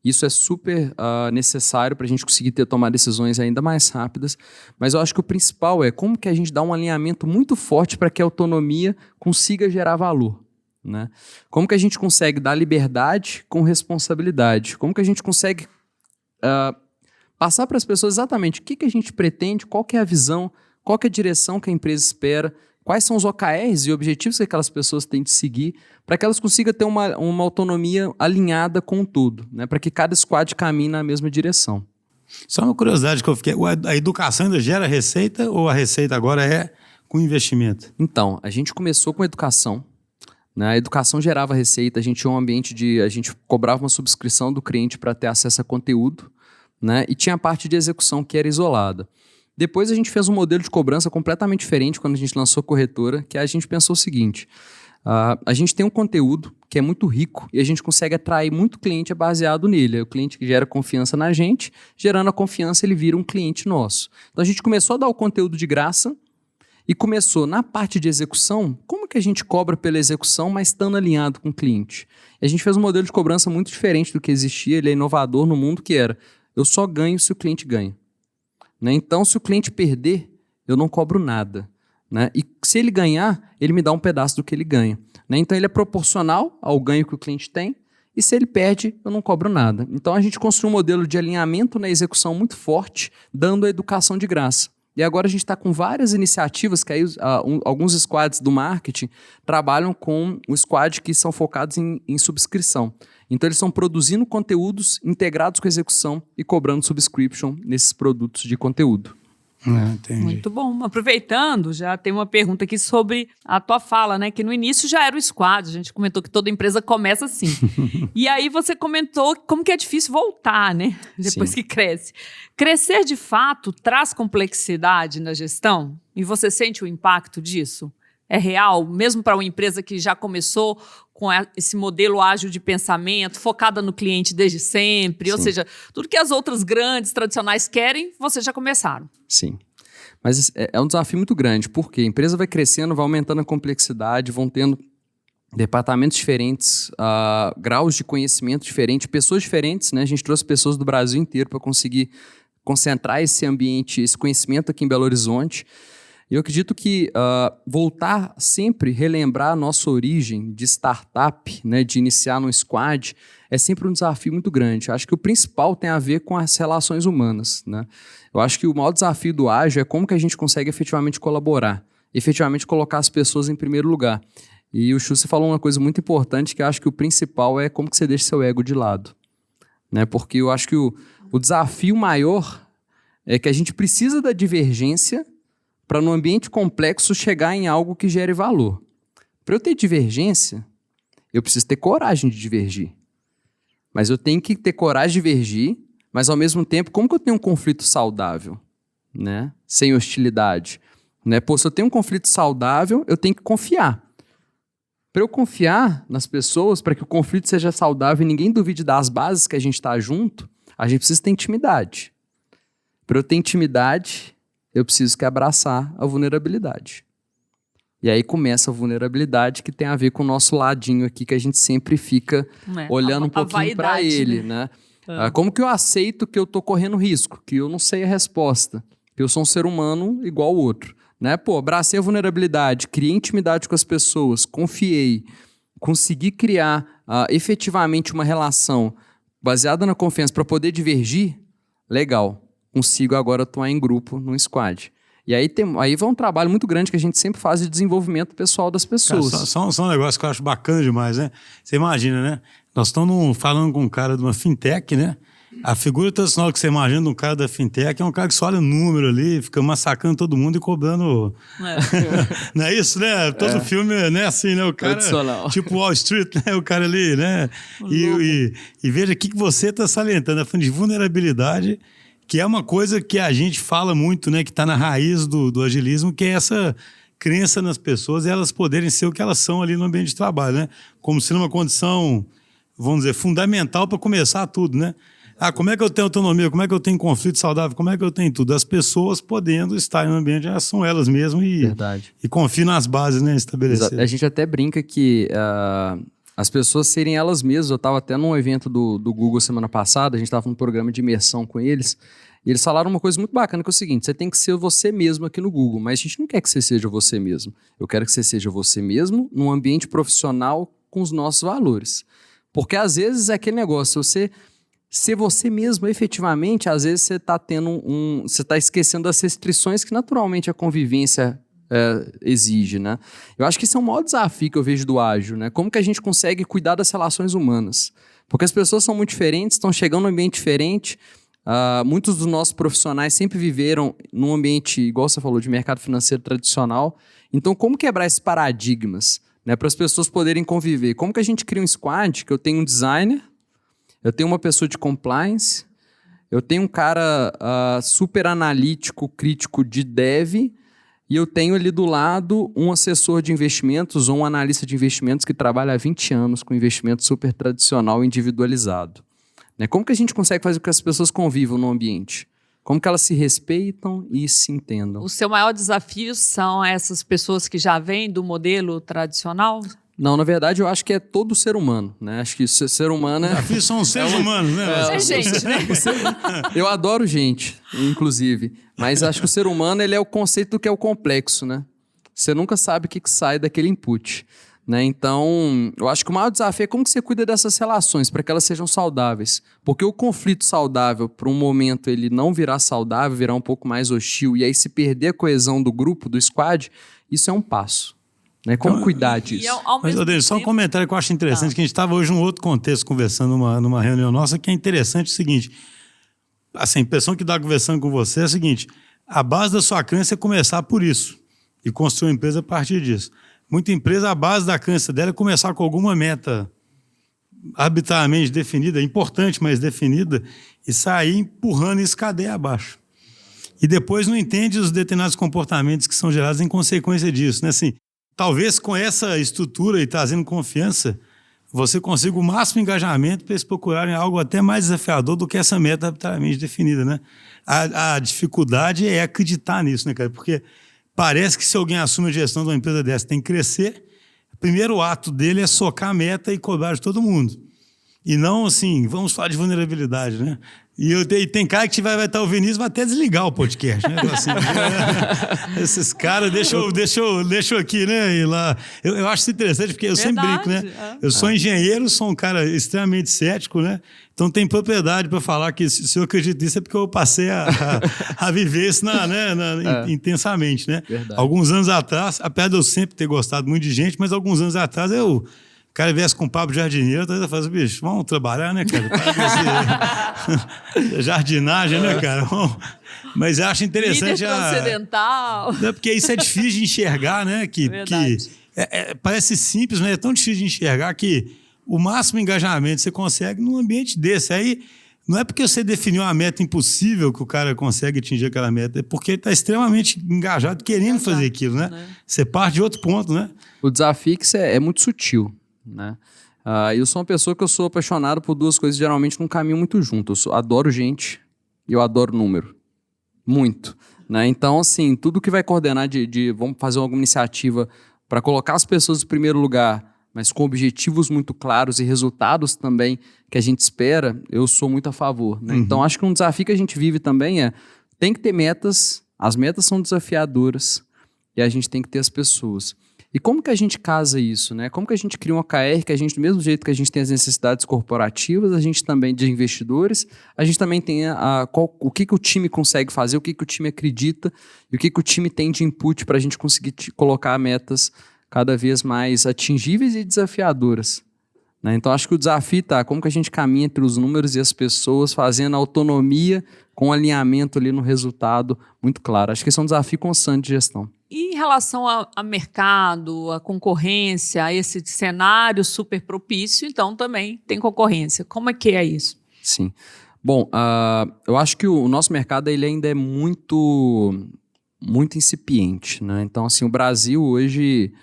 Isso é super necessário para a gente conseguir tomar decisões ainda mais rápidas. Mas eu acho que o principal é como que a gente dá um alinhamento muito forte para que a autonomia consiga gerar valor. Né? Como que a gente consegue dar liberdade com responsabilidade? Como que a gente consegue passar para as pessoas exatamente o que a gente pretende, qual que é a visão, qual que é a direção que a empresa espera, quais são os OKRs e objetivos que aquelas pessoas têm de seguir, para que elas consigam ter uma autonomia alinhada com o todo, né? Para que cada squad caminhe na mesma direção. Só uma curiosidade que eu fiquei, a educação ainda gera receita ou a receita agora é com investimento? Então, a gente começou com educação. Né? A educação gerava receita, a gente tinha um ambiente a gente cobrava uma subscrição do cliente para ter acesso a conteúdo, né? E tinha a parte de execução que era isolada. Depois a gente fez um modelo de cobrança completamente diferente quando a gente lançou a corretora, que a gente pensou o seguinte, a gente tem um conteúdo que é muito rico e a gente consegue atrair muito cliente baseado nele. O cliente que gera confiança na gente, gerando a confiança, ele vira um cliente nosso. Então a gente começou a dar o conteúdo de graça, e começou na parte de execução, como que a gente cobra pela execução, mas estando alinhado com o cliente? E a gente fez um modelo de cobrança muito diferente do que existia, ele é inovador no mundo, que era, eu só ganho se o cliente ganha. Né? Então, se o cliente perder, eu não cobro nada. Né? E se ele ganhar, ele me dá um pedaço do que ele ganha. Né? Então, ele é proporcional ao ganho que o cliente tem, e se ele perde, eu não cobro nada. Então, a gente construiu um modelo de alinhamento na execução muito forte, dando a educação de graça. E agora a gente está com várias iniciativas que aí alguns squads do marketing trabalham com o squad que são focados em subscrição. Então eles estão produzindo conteúdos integrados com a execução e cobrando subscription nesses produtos de conteúdo. Entendi. Muito bom. Aproveitando, já tem uma pergunta aqui sobre a tua fala, né? Que no início já era o squad, a gente comentou que toda empresa começa assim. E aí você comentou como que é difícil voltar, né? Depois Sim. que cresce. Crescer, de fato, traz complexidade na gestão? E você sente o impacto disso? É real? Mesmo para uma empresa que já começou com esse modelo ágil de pensamento, focada no cliente desde sempre, ou seja, tudo que as outras grandes, tradicionais querem, vocês já começaram. Sim. Mas é um desafio muito grande, porque a empresa vai crescendo, vai aumentando a complexidade, vão tendo departamentos diferentes, graus de conhecimento diferentes, pessoas diferentes, né? A gente trouxe pessoas do Brasil inteiro para conseguir concentrar esse ambiente, esse conhecimento aqui em Belo Horizonte. Eu acredito que voltar sempre, relembrar a nossa origem de startup, né, de iniciar num squad, é sempre um desafio muito grande. Eu acho que o principal tem a ver com as relações humanas. Né? Eu acho que o maior desafio do ágil é como que a gente consegue efetivamente colaborar, efetivamente colocar as pessoas em primeiro lugar. E o Chussi falou uma coisa muito importante, que eu acho que o principal é como que você deixa seu ego de lado. Né? Porque eu acho que o desafio maior é que a gente precisa da divergência para, num ambiente complexo, chegar em algo que gere valor. Para eu ter divergência, eu preciso ter coragem de divergir. Mas eu tenho que ter coragem de divergir, mas, ao mesmo tempo, como que eu tenho um conflito saudável? Né? Sem hostilidade. Né? Pô, se eu tenho um conflito saudável, eu tenho que confiar. Para eu confiar nas pessoas, para que o conflito seja saudável e ninguém duvide das bases que a gente está junto, a gente precisa ter intimidade. Para eu ter intimidade, eu preciso que abraçar a vulnerabilidade. E aí começa a vulnerabilidade, que tem a ver com o nosso ladinho aqui, que a gente sempre fica olhando um pouquinho para ele. Né? Como que eu aceito que eu estou correndo risco, que eu não sei a resposta, que eu sou um ser humano igual ao outro. Né? Pô, abracei a vulnerabilidade, criei intimidade com as pessoas, confiei, consegui criar efetivamente uma relação baseada na confiança para poder divergir, legal. Consigo agora atuar em grupo, num squad. E aí vai um trabalho muito grande que a gente sempre faz de desenvolvimento pessoal das pessoas. Cara, só um negócio que eu acho bacana demais, né? Você imagina, né? Nós estamos falando com um cara de uma fintech, né? A figura tradicional que você imagina de um cara da fintech é um cara que só olha o número ali, fica massacrando todo mundo e cobrando... Não é isso, né? Todo filme, né? Assim, né? O cara, tipo Wall Street, né? O cara ali, né? E veja o que você está salientando, a de vulnerabilidade, que é uma coisa que a gente fala muito, né? Que está na raiz do agilismo, que é essa crença nas pessoas e elas poderem ser o que elas são ali no ambiente de trabalho, né? Como sendo uma condição, vamos dizer, fundamental para começar tudo, né? Como é que eu tenho autonomia? Como é que eu tenho conflito saudável? Como é que eu tenho tudo? As pessoas podendo estar em um ambiente, elas são elas mesmas e confiam nas bases, né, estabelecidas. A gente até brinca que as pessoas serem elas mesmas. Eu estava até num evento do Google semana passada, a gente estava num programa de imersão com eles, e eles falaram uma coisa muito bacana, que é o seguinte: você tem que ser você mesmo aqui no Google, mas a gente não quer que você seja você mesmo. Eu quero que você seja você mesmo num ambiente profissional com os nossos valores. Porque às vezes é aquele negócio, você ser você mesmo efetivamente, às vezes você está você está esquecendo das restrições que naturalmente a convivência exige, né? Eu acho que esse é o maior desafio que eu vejo do ágil, né? Como que a gente consegue cuidar das relações humanas? Porque as pessoas são muito diferentes, estão chegando num ambiente diferente. Muitos dos nossos profissionais sempre viveram num ambiente, igual você falou, de mercado financeiro tradicional. Então, como quebrar esses paradigmas, né, para as pessoas poderem conviver? Como que a gente cria um squad que eu tenho um designer, eu tenho uma pessoa de compliance, eu tenho um cara super analítico, crítico de dev, e eu tenho ali do lado um assessor de investimentos ou um analista de investimentos que trabalha há 20 anos com investimento super tradicional e individualizado. Né? Como que a gente consegue fazer com que as pessoas convivam no ambiente? Como que elas se respeitam e se entendam? O seu maior desafio são essas pessoas que já vêm do modelo tradicional? Não, na verdade, eu acho que é todo ser humano, né? Acho que ser humano Desafios são os seres humanos, né? É gente, né? Eu adoro gente, inclusive. Mas acho que o ser humano, ele é o conceito do que é o complexo, né? Você nunca sabe o que sai daquele input, né? Então, eu acho que o maior desafio é como que você cuida dessas relações para que elas sejam saudáveis. Porque o conflito saudável, por um momento, ele não virar saudável, virar um pouco mais hostil, e aí se perder a coesão do grupo, do squad, isso é um passo. Né? Como cuidar disso? Mas, Odeio, só um comentário que eu acho interessante, que a gente estava hoje num outro contexto conversando numa reunião nossa, que é interessante o seguinte, assim, a impressão que dá conversando com você é a seguinte: a base da sua crença é começar por isso e construir uma empresa a partir disso. Muita empresa, a base da crença dela é começar com alguma meta arbitrariamente definida, importante, mas definida, e sair empurrando isso cadeia abaixo. E depois não entende os determinados comportamentos que são gerados em consequência disso, né? Assim, talvez com essa estrutura e trazendo confiança, você consiga o máximo engajamento para eles procurarem algo até mais desafiador do que essa meta arbitrariamente definida, né? A dificuldade é acreditar nisso, né, cara? Porque parece que se alguém assume a gestão de uma empresa dessa, tem que crescer, o primeiro ato dele é socar a meta e cobrar de todo mundo. E não assim, vamos falar de vulnerabilidade, né? E tem cara que vai estar ouvindo isso, vai até desligar o podcast, né? Assim, esses caras, deixa eu aqui, né? E lá. Eu acho isso interessante, porque eu sempre brinco, né? Eu sou engenheiro, sou um cara extremamente cético, né? Então tem propriedade para falar que se eu acredito nisso é porque eu passei a viver isso intensamente, né? Verdade. Alguns anos atrás, apesar de eu sempre ter gostado muito de gente, mas alguns anos atrás o cara viesse com um papo de jardineiro, eu falava, bicho, vamos trabalhar, né, cara? Jardinagem, né, cara? Mas eu acho interessante... Líder transcendental. Porque isso é difícil de enxergar, né? Parece simples, mas é tão difícil de enxergar que o máximo engajamento você consegue num ambiente desse. Aí não é porque você definiu uma meta impossível que o cara consegue atingir aquela meta, é porque ele está extremamente engajado, querendo fazer aquilo, né? Você parte de outro ponto, né? O desafio é muito sutil, né? Eu sou uma pessoa que eu sou apaixonado por duas coisas, geralmente num caminho muito junto. Adoro gente e eu adoro número. Muito. Né? Então, assim, tudo que vai coordenar vamos fazer alguma iniciativa para colocar as pessoas em primeiro lugar, mas com objetivos muito claros e resultados também que a gente espera, eu sou muito a favor. Né? Então, acho que um desafio que a gente vive também tem que ter metas, as metas são desafiadoras e a gente tem que ter as pessoas. E como que a gente casa isso, né? Como que a gente cria uma OKR que a gente, do mesmo jeito que a gente tem as necessidades corporativas, a gente também, de investidores, a gente também tem o que o time consegue fazer, o que o time acredita e o que o time tem de input para a gente conseguir colocar metas cada vez mais atingíveis e desafiadoras. Né? Então, acho que o desafio está como que a gente caminha entre os números e as pessoas, fazendo autonomia com alinhamento ali no resultado muito claro. Acho que esse é um desafio constante de gestão. E em relação ao mercado, à concorrência, a esse cenário super propício, então também tem concorrência. Como é que é isso? Sim. Bom, eu acho que o nosso mercado ele ainda é muito muito incipiente, né? Então, assim, o Brasil hoje,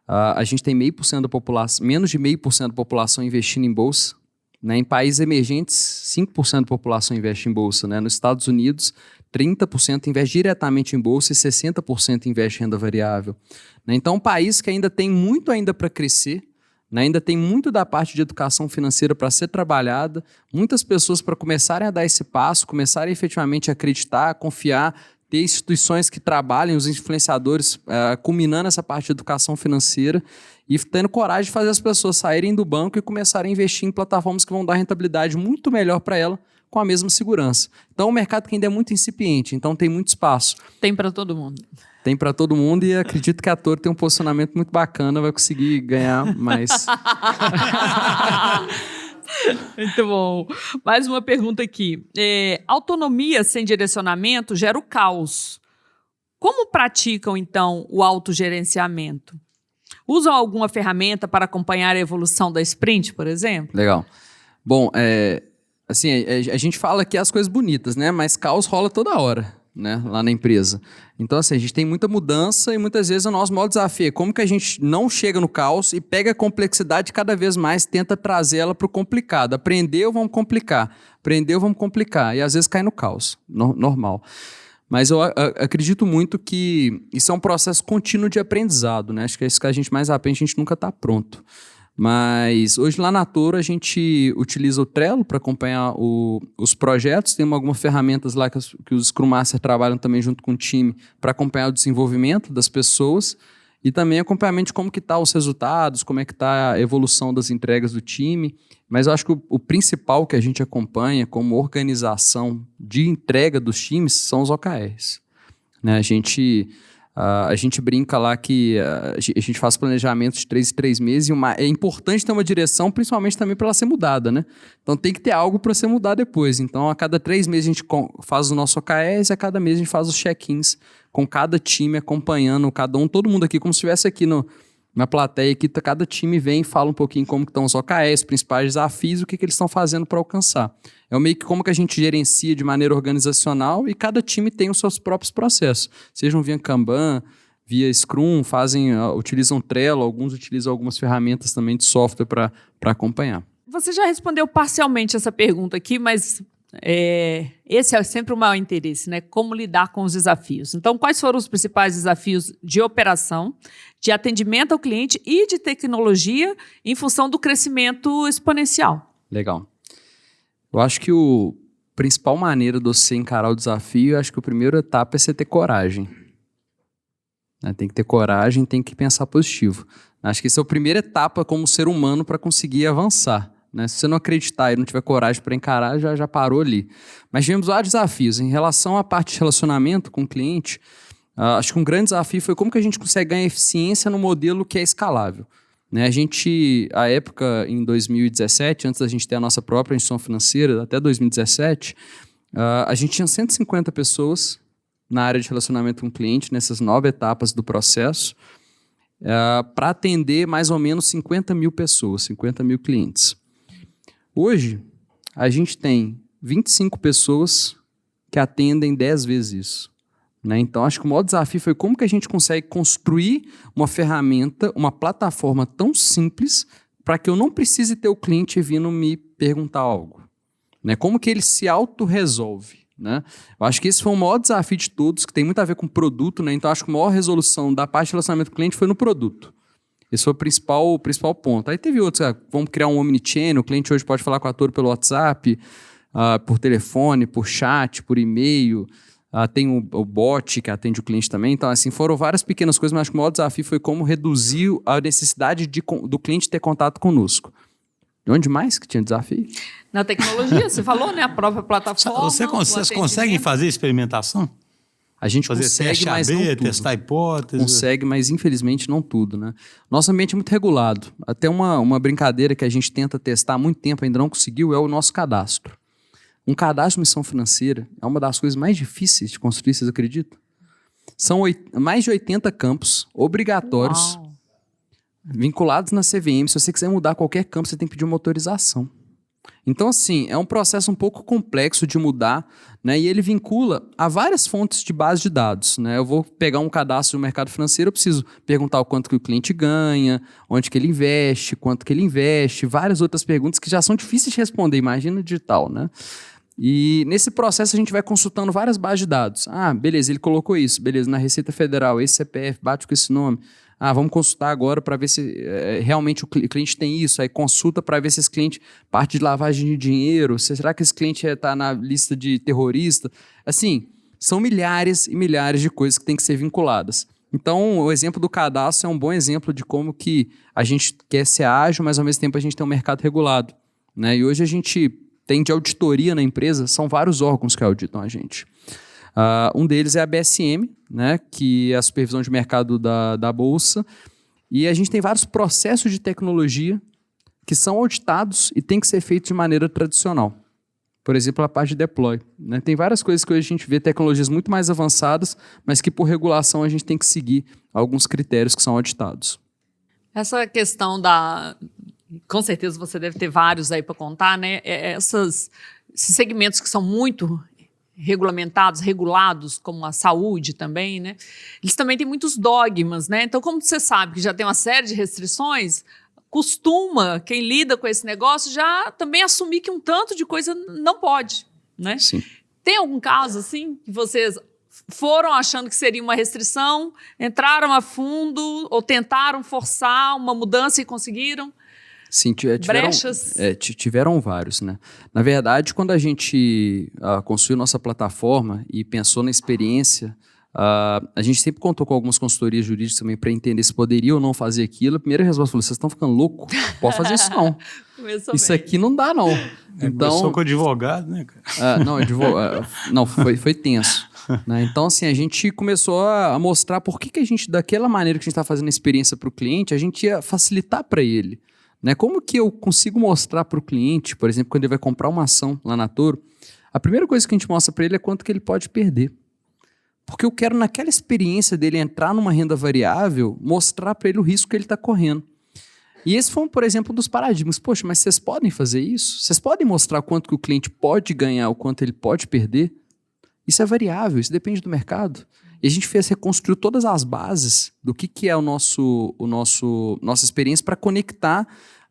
a gente tem 0,5% da população, menos de 0,5% da população investindo em bolsa, né? Em países emergentes, 5% da população investe em bolsa, né? Nos Estados Unidos, 30% investe diretamente em bolsa e 60% investe em renda variável, né? Então, um país que ainda tem muito ainda para crescer, né? Ainda tem muito da parte de educação financeira para ser trabalhada, muitas pessoas para começarem a dar esse passo, começarem efetivamente a acreditar, a confiar, ter instituições que trabalhem, os influenciadores, culminando essa parte de educação financeira e tendo coragem de fazer as pessoas saírem do banco e começarem a investir em plataformas que vão dar rentabilidade muito melhor para ela, com a mesma segurança. Então, o mercado que ainda é muito incipiente, então tem muito espaço. Tem para todo mundo. Tem para todo mundo e acredito que a Toro tem um posicionamento muito bacana, vai conseguir ganhar mais. Muito bom. Mais uma pergunta aqui. Autonomia sem direcionamento gera o caos. Como praticam, então, o autogerenciamento? Usam alguma ferramenta para acompanhar a evolução da sprint, por exemplo? Legal. Bom, assim, a gente fala aqui as coisas bonitas, né? Mas caos rola toda hora, né? Lá na empresa. Então, assim, a gente tem muita mudança e muitas vezes o nosso maior desafio é como que a gente não chega no caos e pega a complexidade cada vez mais, tenta trazer ela para o complicado. Aprendeu, vamos complicar. Aprendeu, vamos complicar. E às vezes cai no caos, normal. Mas eu acredito muito que isso é um processo contínuo de aprendizado, né? Acho que é isso que a gente mais aprende, a gente nunca está pronto. Mas hoje lá na Toro a gente utiliza o Trello para acompanhar os projetos, tem algumas ferramentas lá que os Scrum Master trabalham também junto com o time para acompanhar o desenvolvimento das pessoas e também acompanhamento de como que tá os resultados, como é que está a evolução das entregas do time. Mas eu acho que o principal que a gente acompanha como organização de entrega dos times são os OKRs, né? A gente brinca lá que a gente faz planejamento de 3 em 3 meses e é importante ter uma direção, principalmente também para ela ser mudada, né? Então tem que ter algo para ser mudado depois. Então a cada 3 meses a gente faz o nosso OKRs e a cada mês a gente faz os check-ins com cada time acompanhando, cada um, todo mundo aqui, como se estivesse aqui na plateia, aqui, cada time vem e fala um pouquinho como que estão os OKRs, os principais desafios, o que eles estão fazendo para alcançar. É meio que como que a gente gerencia de maneira organizacional e cada time tem os seus próprios processos. Sejam via Kanban, via Scrum, utilizam Trello, alguns utilizam algumas ferramentas também de software para acompanhar. Você já respondeu parcialmente essa pergunta aqui, mas esse é sempre o maior interesse, né? Como lidar com os desafios. Então, quais foram os principais desafios de operação, de atendimento ao cliente e de tecnologia em função do crescimento exponencial? Legal. Eu acho que a principal maneira de você encarar o desafio, eu acho que a primeira etapa é você ter coragem. Né? Tem que ter coragem, tem que pensar positivo. Acho que essa é a primeira etapa como ser humano para conseguir avançar. Né? Se você não acreditar e não tiver coragem para encarar, já parou ali. Mas tivemos vários desafios. Em relação à parte de relacionamento com o cliente, acho que um grande desafio foi como que a gente consegue ganhar eficiência no modelo que é escalável. Né? A gente, à época, em 2017, antes da gente ter a nossa própria instituição financeira, até 2017, a gente tinha 150 pessoas na área de relacionamento com o cliente, nessas 9 etapas do processo, para atender mais ou menos 50 mil pessoas, 50 mil clientes. Hoje, a gente tem 25 pessoas que atendem 10 vezes isso. Né? Então, acho que o maior desafio foi como que a gente consegue construir uma ferramenta, uma plataforma tão simples para que eu não precise ter o cliente vindo me perguntar algo. Né? Como que ele se autorresolve? Né? Eu acho que esse foi o maior desafio de todos, que tem muito a ver com produto. Né? Então, acho que a maior resolução da parte de relacionamento com o cliente foi no produto. Esse foi o principal ponto. Aí teve outros, vamos criar um omnichannel, o cliente hoje pode falar com a Toro pelo WhatsApp, por telefone, por chat, por e-mail, tem o bot que atende o cliente também. Então, assim, foram várias pequenas coisas, mas acho que o maior desafio foi como reduzir a necessidade do cliente ter contato conosco. De onde mais que tinha desafio? Na tecnologia, você falou, né? A própria plataforma. Vocês conseguem fazer experimentação? A gente fazer consegue, teste mas AB, não tudo. testar hipóteses. Consegue, mas infelizmente não tudo, né? Nosso ambiente é muito regulado. Até uma brincadeira que a gente tenta testar há muito tempo, ainda não conseguiu, é o nosso cadastro. Um cadastro de missão financeira é uma das coisas mais difíceis de construir, vocês acreditam? São mais de 80 campos obrigatórios, vinculados na CVM. Se você quiser mudar qualquer campo, você tem que pedir uma autorização. Então, assim, é um processo um pouco complexo de mudar, né? E ele vincula a várias fontes de base de dados, né? Eu vou pegar um cadastro do mercado financeiro, eu preciso perguntar o quanto que o cliente ganha, onde que ele investe, quanto que ele investe, várias outras perguntas que já são difíceis de responder, imagina digital, né? E nesse processo a gente vai consultando várias bases de dados. Ah, beleza, ele colocou isso, beleza, na Receita Federal, esse CPF, bate com esse nome. Ah, vamos consultar agora para ver se realmente o cliente tem isso. Aí consulta para ver se esse cliente parte de lavagem de dinheiro. Será que esse cliente está na lista de terrorista? Assim, são milhares e milhares de coisas que têm que ser vinculadas. Então, o exemplo do cadastro é um bom exemplo de como que a gente quer ser ágil, mas ao mesmo tempo a gente tem um mercado regulado, né? E hoje a gente tem de auditoria na empresa, são vários órgãos que auditam a gente. Um deles é a BSM, né, que é a supervisão de mercado da Bolsa, e a gente tem vários processos de tecnologia que são auditados e tem que ser feito de maneira tradicional. Por exemplo, a parte de deploy, né? Tem várias coisas que hoje a gente vê tecnologias muito mais avançadas, mas que por regulação a gente tem que seguir alguns critérios que são auditados. Essa questão com certeza você deve ter vários aí para contar, né? Esses segmentos que são muito regulamentados, regulados, como a saúde também, né? Eles também têm muitos dogmas, né? Então, como você sabe que já tem uma série de restrições, costuma, quem lida com esse negócio, já também assumir que um tanto de coisa não pode, né? Sim. Tem algum caso, assim, que vocês foram achando que seria uma restrição, entraram a fundo ou tentaram forçar uma mudança e conseguiram? Sim, brechas? Tiveram vários, né? Na verdade, quando a gente construiu nossa plataforma e pensou na experiência, a gente sempre contou com algumas consultorias jurídicas também para entender se poderia ou não fazer aquilo. A primeira resposta falou, vocês estão ficando loucos? Pode fazer isso não. Isso aqui não dá não. Então, começou com advogado, né, cara? Não, foi tenso. Né? Então, assim, a gente começou a mostrar por que a gente, daquela maneira que a gente está fazendo a experiência para o cliente, a gente ia facilitar para ele. Né? Como que eu consigo mostrar para o cliente, por exemplo, quando ele vai comprar uma ação lá na Toro, a primeira coisa que a gente mostra para ele é quanto que ele pode perder. Porque eu quero, naquela experiência dele entrar numa renda variável, mostrar para ele o risco que ele está correndo. E esse foi, por exemplo, um dos paradigmas. Poxa, mas vocês podem fazer isso? Vocês podem mostrar quanto que o cliente pode ganhar, o quanto ele pode perder? Isso é variável, isso depende do mercado. E a gente reconstruiu todas as bases do que é nossa experiência para conectar.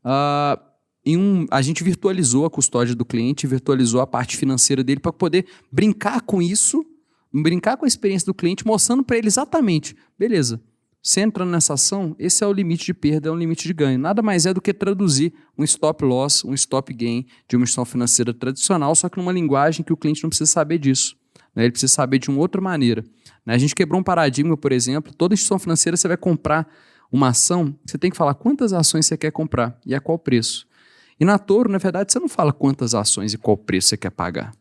A gente virtualizou a custódia do cliente, virtualizou a parte financeira dele para poder brincar com isso, brincar com a experiência do cliente, mostrando para ele exatamente, beleza, você entrando nessa ação, esse é o limite de perda, é o limite de ganho. Nada mais é do que traduzir um stop loss, um stop gain de uma instituição financeira tradicional, só que numa linguagem que o cliente não precisa saber disso. Né? Ele precisa saber de uma outra maneira. Né? A gente quebrou um paradigma, por exemplo, toda instituição financeira você vai comprar uma ação, você tem que falar quantas ações você quer comprar e a qual preço. E na Toro, na verdade, você não fala quantas ações e qual preço você quer pagar.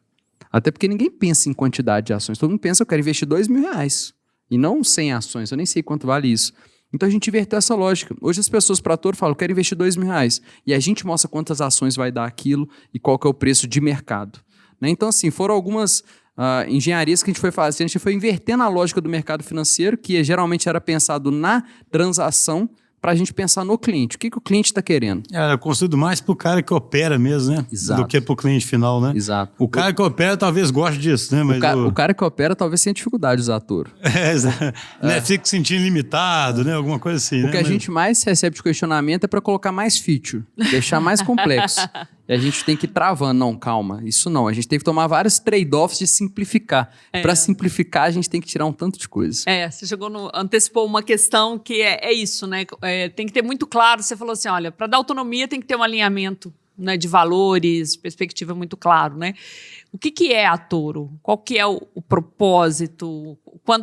Até porque ninguém pensa em quantidade de ações. Todo mundo pensa, eu quero investir R$2.000 e não 100 ações, eu nem sei quanto vale isso. Então a gente inverteu essa lógica. Hoje as pessoas para a Toro falam, eu quero investir R$2.000 e a gente mostra quantas ações vai dar aquilo e qual que é o preço de mercado. Né? Então assim, foram algumas engenharias que a gente foi fazendo, a gente foi invertendo a lógica do mercado financeiro, que geralmente era pensado na transação, para a gente pensar no cliente. O que o cliente está querendo? Eu construído mais para o cara que opera mesmo, né? Exato. Do que para o cliente final, né? Exato. O cara que opera talvez goste disso, né? Mas o cara que opera talvez tenha dificuldade de usar Toro. Né? Fica se sentindo limitado, né? Alguma coisa assim. O que a gente mais recebe de questionamento é para colocar mais feature, deixar mais complexo. E a gente tem que ir travando. Não, calma, isso não. A gente tem que tomar vários trade-offs de simplificar. Para simplificar, a gente tem que tirar um tanto de coisa. Você antecipou uma questão que é isso, né? Tem que ter muito claro, você falou assim, olha, para dar autonomia tem que ter um alinhamento, né, de valores, perspectiva muito claro, né? O que é a Toro? Qual que é o propósito?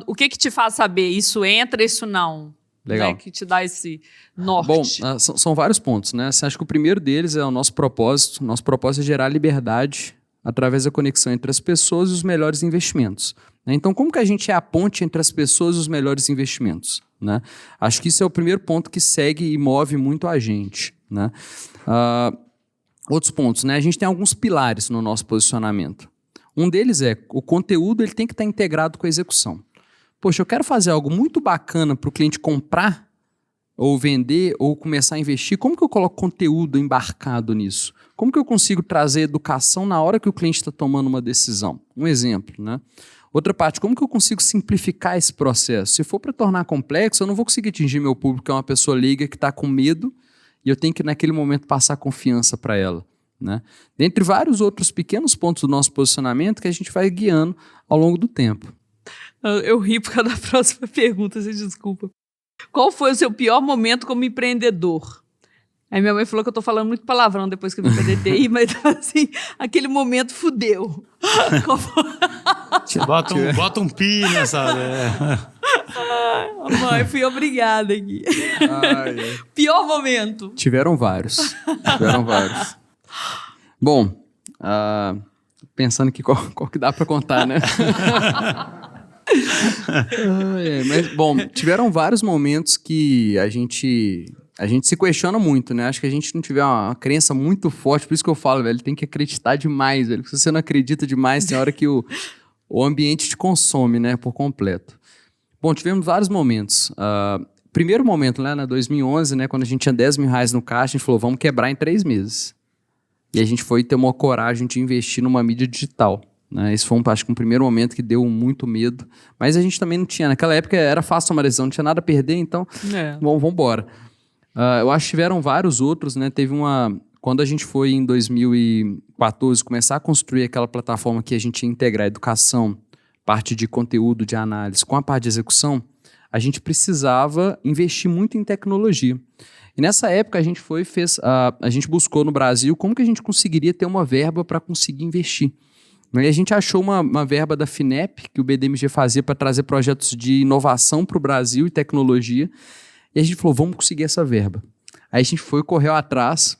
O que te faz saber isso entra, isso não? Legal. Né, que te dá esse norte. Bom, são vários pontos, né? Você acha que o primeiro deles é o nosso propósito. Nosso propósito é gerar liberdade através da conexão entre as pessoas e os melhores investimentos. Né? Então, como que a gente é a ponte entre as pessoas e os melhores investimentos? Né? Acho que isso é o primeiro ponto que segue e move muito a gente. Né? Outros pontos, né? A gente tem alguns pilares no nosso posicionamento. Um deles é o conteúdo, ele tem que estar integrado com a execução. Poxa, eu quero fazer algo muito bacana para o cliente comprar, ou vender, ou começar a investir, como que eu coloco conteúdo embarcado nisso? Como que eu consigo trazer educação na hora que o cliente está tomando uma decisão? Um exemplo, né? Outra parte, como que eu consigo simplificar esse processo? Se for para tornar complexo, eu não vou conseguir atingir meu público, que é uma pessoa leiga que está com medo, e eu tenho que, naquele momento, passar confiança para ela, né? Dentre vários outros pequenos pontos do nosso posicionamento que a gente vai guiando ao longo do tempo. Eu ri por causa da próxima pergunta, você desculpa. Qual foi o seu pior momento como empreendedor? Aí minha mãe falou que eu tô falando muito palavrão depois que eu vim pra DTI, mas assim, aquele momento fudeu. Bota um pi nessa... Mãe, fui obrigada aqui. Pior momento. Tiveram vários. Bom, pensando que qual que dá para contar, né? Mas, bom, tiveram vários momentos que a gente se questiona muito, né? Acho que a gente não tiver uma crença muito forte, por isso que eu falo, velho, tem que acreditar demais, velho. Se você não acredita demais, tem hora que o ambiente te consome, né, por completo. Bom, tivemos vários momentos. Primeiro momento, né, 2011, né, quando a gente tinha 10 mil reais no caixa, a gente falou, vamos quebrar em 3 meses. E a gente foi ter uma coragem de investir numa mídia digital. Né? Esse foi, acho que, um primeiro momento que deu muito medo. Mas a gente também não tinha. Naquela época era fácil tomar decisão, não tinha nada a perder, então vamos embora. Eu acho que tiveram vários outros. Né? Teve quando a gente foi, em 2014, começar a construir aquela plataforma que a gente ia integrar a educação, parte de conteúdo, de análise, com a parte de execução, a gente precisava investir muito em tecnologia. E nessa época a gente a gente buscou no Brasil como que a gente conseguiria ter uma verba para conseguir investir. E a gente achou uma verba da FINEP, que o BDMG fazia para trazer projetos de inovação para o Brasil e tecnologia. E a gente falou, vamos conseguir essa verba. Aí a gente correu atrás,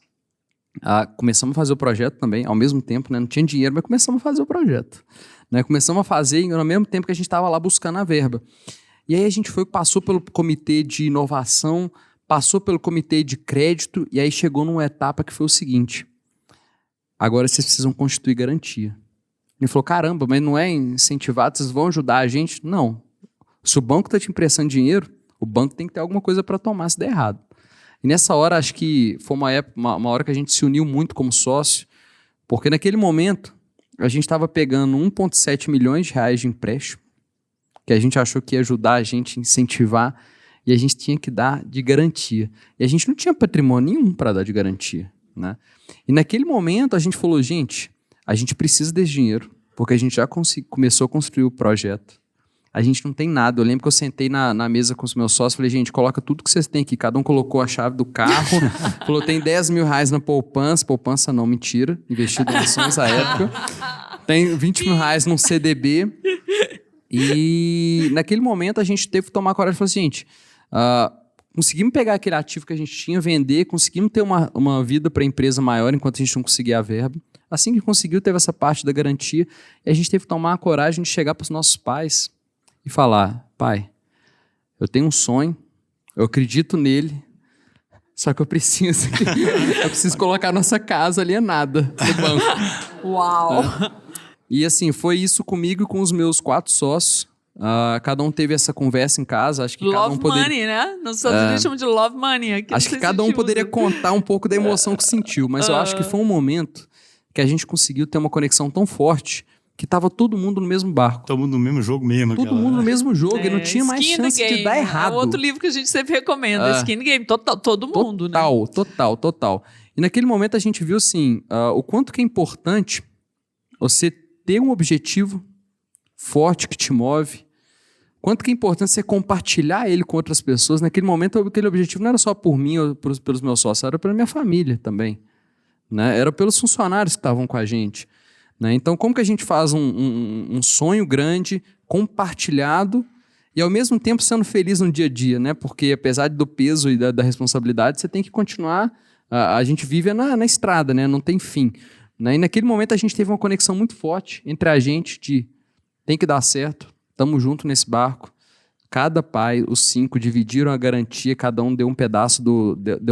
começamos a fazer o projeto também, ao mesmo tempo, né? Não tinha dinheiro, mas começamos a fazer o projeto. Né? Começamos a fazer ao mesmo tempo que a gente estava lá buscando a verba. E aí a gente passou pelo comitê de inovação, passou pelo comitê de crédito, e aí chegou numa etapa que foi o seguinte, agora vocês precisam constituir garantia. Ele falou, caramba, mas não é incentivado, vocês vão ajudar a gente? Não. Se o banco está te emprestando dinheiro, o banco tem que ter alguma coisa para tomar se der errado. E nessa hora, acho que foi uma hora que a gente se uniu muito como sócio, porque naquele momento, a gente estava pegando 1,7 milhões de reais de empréstimo, que a gente achou que ia ajudar a gente a incentivar, e a gente tinha que dar de garantia. E a gente não tinha patrimônio nenhum para dar de garantia. Né? E naquele momento, a gente falou, gente... A gente precisa desse dinheiro, porque a gente já começou a construir o projeto. A gente não tem nada. Eu lembro que eu sentei na mesa com os meus sócios e falei, gente, coloca tudo que vocês têm aqui. Cada um colocou a chave do carro, falou, tem 10 mil reais na poupança. Poupança não, mentira. Investido em ações à época. Tem 20 mil reais num CDB. E naquele momento a gente teve que tomar coragem e falar assim, gente, conseguimos pegar aquele ativo que a gente tinha, vender, conseguimos ter uma vida para a empresa maior enquanto a gente não conseguia a verba. Assim que conseguiu, teve essa parte da garantia, e a gente teve que tomar a coragem de chegar para os nossos pais e falar, pai, eu tenho um sonho, eu acredito nele, só que eu preciso colocar a nossa casa alienada no banco. Uau! E assim, foi isso comigo e com os meus 4 sócios. Cada um teve essa conversa em casa. Acho que love cada um poderia... money, né? Nos Estados Unidos chamam de love money. Aqui acho que cada um poderia contar um pouco da emoção que sentiu, mas eu acho que foi um momento que a gente conseguiu ter uma conexão tão forte que estava todo mundo no mesmo barco. Todo mundo no mesmo jogo mesmo. Todo mundo no mesmo jogo e não tinha mais chance de dar errado. É outro livro que a gente sempre recomenda, Skin Game. Todo mundo, né? Total. E naquele momento a gente viu assim, o quanto que é importante você ter um objetivo forte que te move, quanto que é importante você compartilhar ele com outras pessoas. Naquele momento, aquele objetivo não era só por mim ou pelos meus sócios, era pela minha família também. Né? Era pelos funcionários que estavam com a gente. Né? Então, como que a gente faz um sonho grande, compartilhado, e ao mesmo tempo sendo feliz no dia a dia? Né? Porque apesar do peso e da responsabilidade, você tem que continuar... A gente vive na estrada, né? Não tem fim. Né? E naquele momento a gente teve uma conexão muito forte entre a gente de tem que dar certo, estamos juntos nesse barco. Cada pai, os 5, dividiram a garantia, cada um deu um pedaço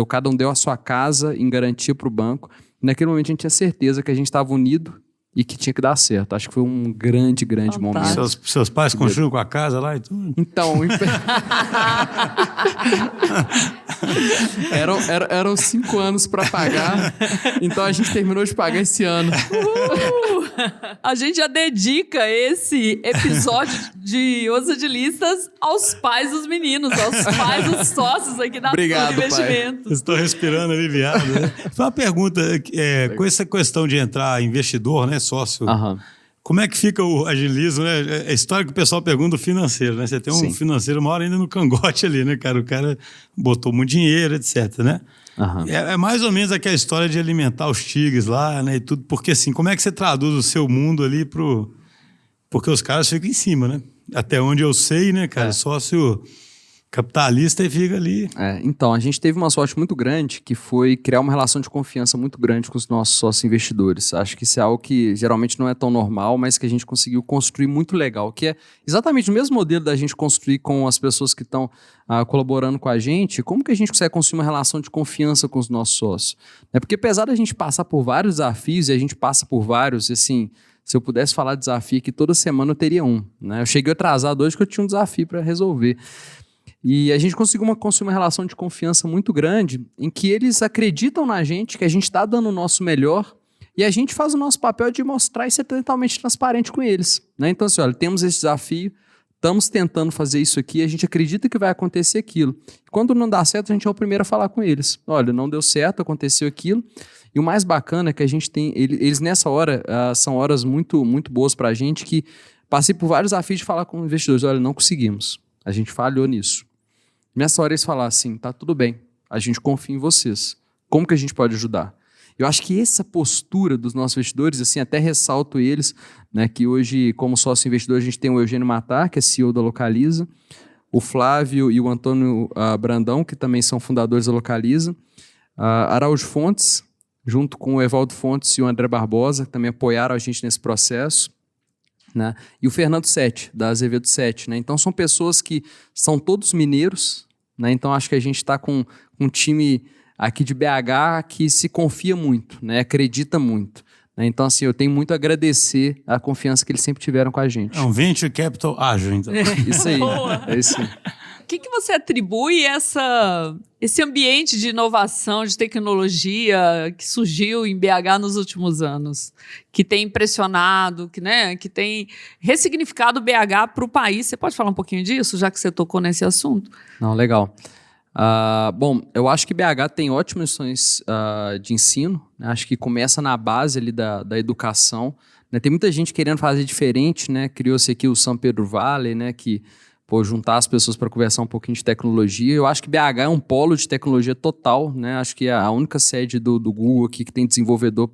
cada um deu a sua casa em garantia para o banco. E naquele momento a gente tinha certeza que a gente estava unido e que tinha que dar certo. Acho que foi um grande momento. Seus pais construíram com a casa lá e tudo? Então... Eram 5 anos para pagar, então a gente terminou de pagar esse ano. A gente já dedica esse episódio de Os Agilistas aos pais dos meninos, aos pais dos sócios aqui da Obrigado, Toro Investimentos. Estou respirando aliviado, né? Foi uma pergunta, com essa questão de entrar investidor, né, sócio, Aham. como é que fica o agilismo, né? É a história que o pessoal pergunta do financeiro, né? Você tem um Sim. financeiro maior ainda no cangote ali, né, cara? O cara botou muito dinheiro, etc, né? Aham. É mais ou menos aquela história de alimentar os tigres lá, né? E tudo, porque assim, como é que você traduz o seu mundo ali pro... Porque os caras ficam em cima, né? Até onde eu sei, né, cara? Sócio capitalista e fica ali. Então, a gente teve uma sorte muito grande, que foi criar uma relação de confiança muito grande com os nossos sócios investidores. Acho que isso é algo que geralmente não é tão normal, mas que a gente conseguiu construir muito legal, que é exatamente o mesmo modelo da gente construir com as pessoas que estão colaborando com a gente. Como que a gente consegue construir uma relação de confiança com os nossos sócios? Porque apesar da gente passar por vários desafios, e a gente passa por vários, assim... Se eu pudesse falar de desafio aqui, toda semana eu teria um, né? Eu cheguei atrasado hoje porque eu tinha um desafio para resolver. E a gente conseguiu construir uma relação de confiança muito grande em que eles acreditam na gente, que a gente está dando o nosso melhor e a gente faz o nosso papel de mostrar e ser totalmente transparente com eles, né? Então, assim, olha, temos esse desafio, estamos tentando fazer isso aqui, a gente acredita que vai acontecer aquilo. Quando não dá certo, a gente é o primeiro a falar com eles. Olha, não deu certo, aconteceu aquilo. E o mais bacana é que a gente tem... Eles nessa hora, são horas muito, muito boas para a gente, que passei por vários desafios de falar com investidores. Olha, não conseguimos. A gente falhou nisso. Nessa hora eles falaram assim, tá tudo bem, a gente confia em vocês. Como que a gente pode ajudar? Eu acho que essa postura dos nossos investidores, assim, até ressalto eles, né, que hoje, como sócio investidor, a gente tem o Eugênio Matar, que é CEO da Localiza, o Flávio e o Antônio Brandão, que também são fundadores da Localiza, Araújo Fontes, junto com o Evaldo Fontes e o André Barbosa, que também apoiaram a gente nesse processo, né? E o Fernando Sete, da Azevedo Sete, né? Então são pessoas que são todos mineiros, né? Então acho que a gente está com um time aqui de BH que se confia muito, né? Acredita muito, né? Então assim, eu tenho muito a agradecer a confiança que eles sempre tiveram com a gente. É um venture capital ágil, então. Isso aí, Boa. é isso aí. O que você atribui esse ambiente de inovação, de tecnologia que surgiu em BH nos últimos anos? Que tem impressionado, que tem ressignificado BH para o país. Você pode falar um pouquinho disso, já que você tocou nesse assunto? Não, legal. Bom, eu acho que BH tem ótimas opções de ensino, né? Acho que começa na base ali da educação, né? Tem muita gente querendo fazer diferente, né? Criou-se aqui o São Pedro Valley, né? Que juntar as pessoas para conversar um pouquinho de tecnologia. Eu acho que BH é um polo de tecnologia total, né? Acho que é a única sede do Google aqui que tem desenvolvedor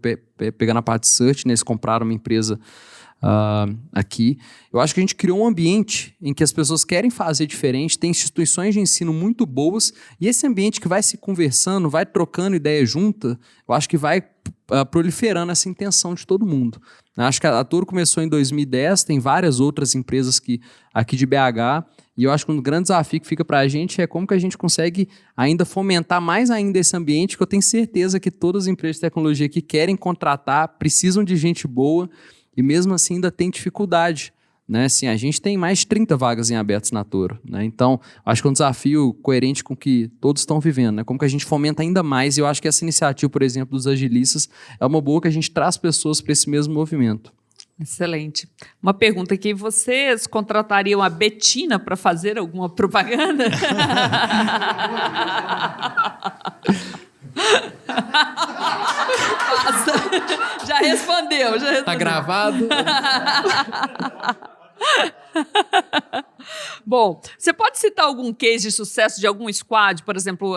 pegando a parte de search, né? Eles compraram uma empresa aqui. Eu acho que a gente criou um ambiente em que as pessoas querem fazer diferente, tem instituições de ensino muito boas, e esse ambiente que vai se conversando, vai trocando ideia junta, eu acho que vai proliferando essa intenção de todo mundo. Acho que a Toro começou em 2010, tem várias outras empresas aqui de BH, e eu acho que um grande desafio que fica para a gente é como que a gente consegue ainda fomentar mais ainda esse ambiente, que eu tenho certeza que todas as empresas de tecnologia que querem contratar, precisam de gente boa, e mesmo assim ainda tem dificuldade, né? Assim, a gente tem mais de 30 vagas em abertos na Toro, né? Então, acho que é um desafio coerente com o que todos estão vivendo, né? Como que a gente fomenta ainda mais, e eu acho que essa iniciativa, por exemplo, dos agilistas, é uma boa que a gente traz pessoas para esse mesmo movimento. Excelente. Uma pergunta aqui, vocês contratariam a Betina para fazer alguma propaganda? Já respondeu. Tá gravado? Bom, você pode citar algum case de sucesso de algum squad, por exemplo,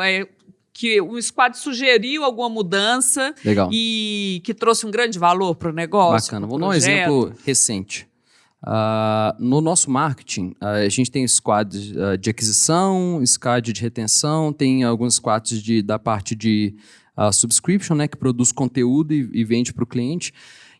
que um squad sugeriu alguma mudança Legal. E que trouxe um grande valor para o negócio? Bacana. Vou dar um exemplo recente. No nosso marketing, a gente tem squads de aquisição, squad de retenção, tem alguns squads da parte de subscription, né, que produz conteúdo e vende para o cliente.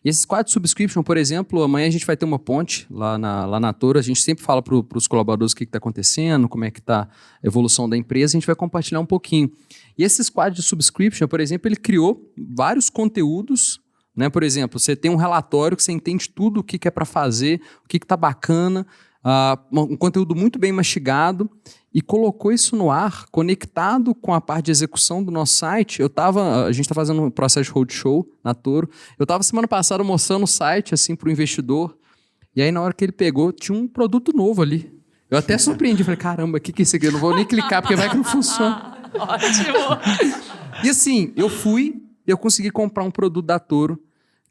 E esse squad de subscription, por exemplo, amanhã a gente vai ter uma ponte lá na Toro, a gente sempre fala para os colaboradores o que está acontecendo, como é que está a evolução da empresa, a gente vai compartilhar um pouquinho. E esse squad de subscription, por exemplo, ele criou vários conteúdos, né? Por exemplo, você tem um relatório que você entende tudo o que é para fazer, o que está bacana, um conteúdo muito bem mastigado, e colocou isso no ar, conectado com a parte de execução do nosso site. A gente está fazendo um processo de roadshow na Toro. Eu estava semana passada mostrando o site assim, para o investidor, e aí na hora que ele pegou, tinha um produto novo ali. Eu até surpreendi, falei, caramba, o que é isso aqui? Eu não vou nem clicar, porque vai que não funciona. Ótimo. E assim, eu consegui comprar um produto da Toro,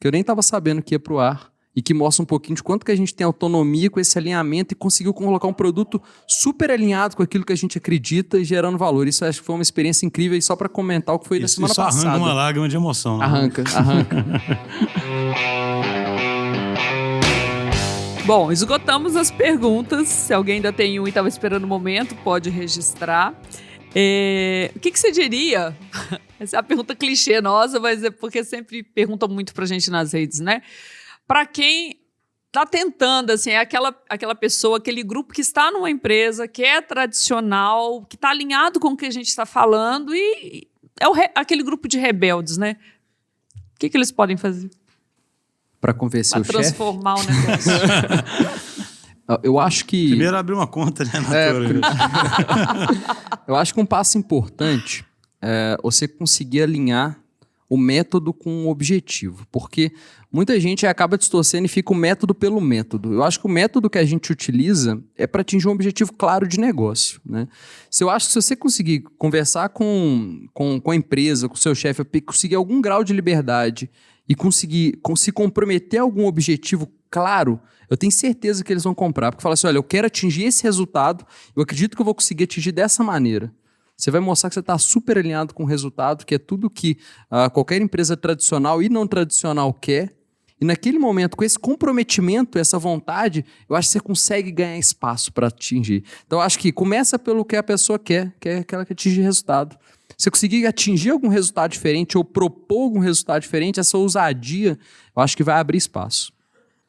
que eu nem estava sabendo que ia para o ar, e que mostra um pouquinho de quanto que a gente tem autonomia com esse alinhamento e conseguiu colocar um produto super alinhado com aquilo que a gente acredita e gerando valor. Isso acho que foi uma experiência incrível, e só para comentar o que foi na semana passada. Arranca uma lágrima de emoção. Né? Arranca. Bom, esgotamos as perguntas. Se alguém ainda tem um e estava esperando o momento, pode registrar. O que você diria? Essa é a pergunta clichê nossa, mas é porque sempre perguntam muito pra gente nas redes, né? Para quem está tentando, assim, é aquela pessoa, aquele grupo que está numa empresa, que é tradicional, que está alinhado com o que a gente está falando, e é aquele grupo de rebeldes, né? O que eles podem fazer? Para convencer o chefe? Para transformar o negócio. Eu acho que... Primeiro abrir uma conta, né? Eu acho que um passo importante é você conseguir alinhar o método com o objetivo, porque muita gente acaba distorcendo e fica o método pelo método. Eu acho que o método que a gente utiliza é para atingir um objetivo claro de negócio, né? Eu acho que se você conseguir conversar com a empresa, com o seu chefe, conseguir algum grau de liberdade e conseguir se comprometer a algum objetivo claro, eu tenho certeza que eles vão comprar, porque fala assim, olha, eu quero atingir esse resultado, eu acredito que eu vou conseguir atingir dessa maneira. Você vai mostrar que você está super alinhado com o resultado, que é tudo que qualquer empresa tradicional e não tradicional quer. E naquele momento, com esse comprometimento, essa vontade, eu acho que você consegue ganhar espaço para atingir. Então, eu acho que começa pelo que a pessoa quer, que é aquela que atinge resultado. Se você conseguir atingir algum resultado diferente ou propor algum resultado diferente, essa ousadia, eu acho que vai abrir espaço.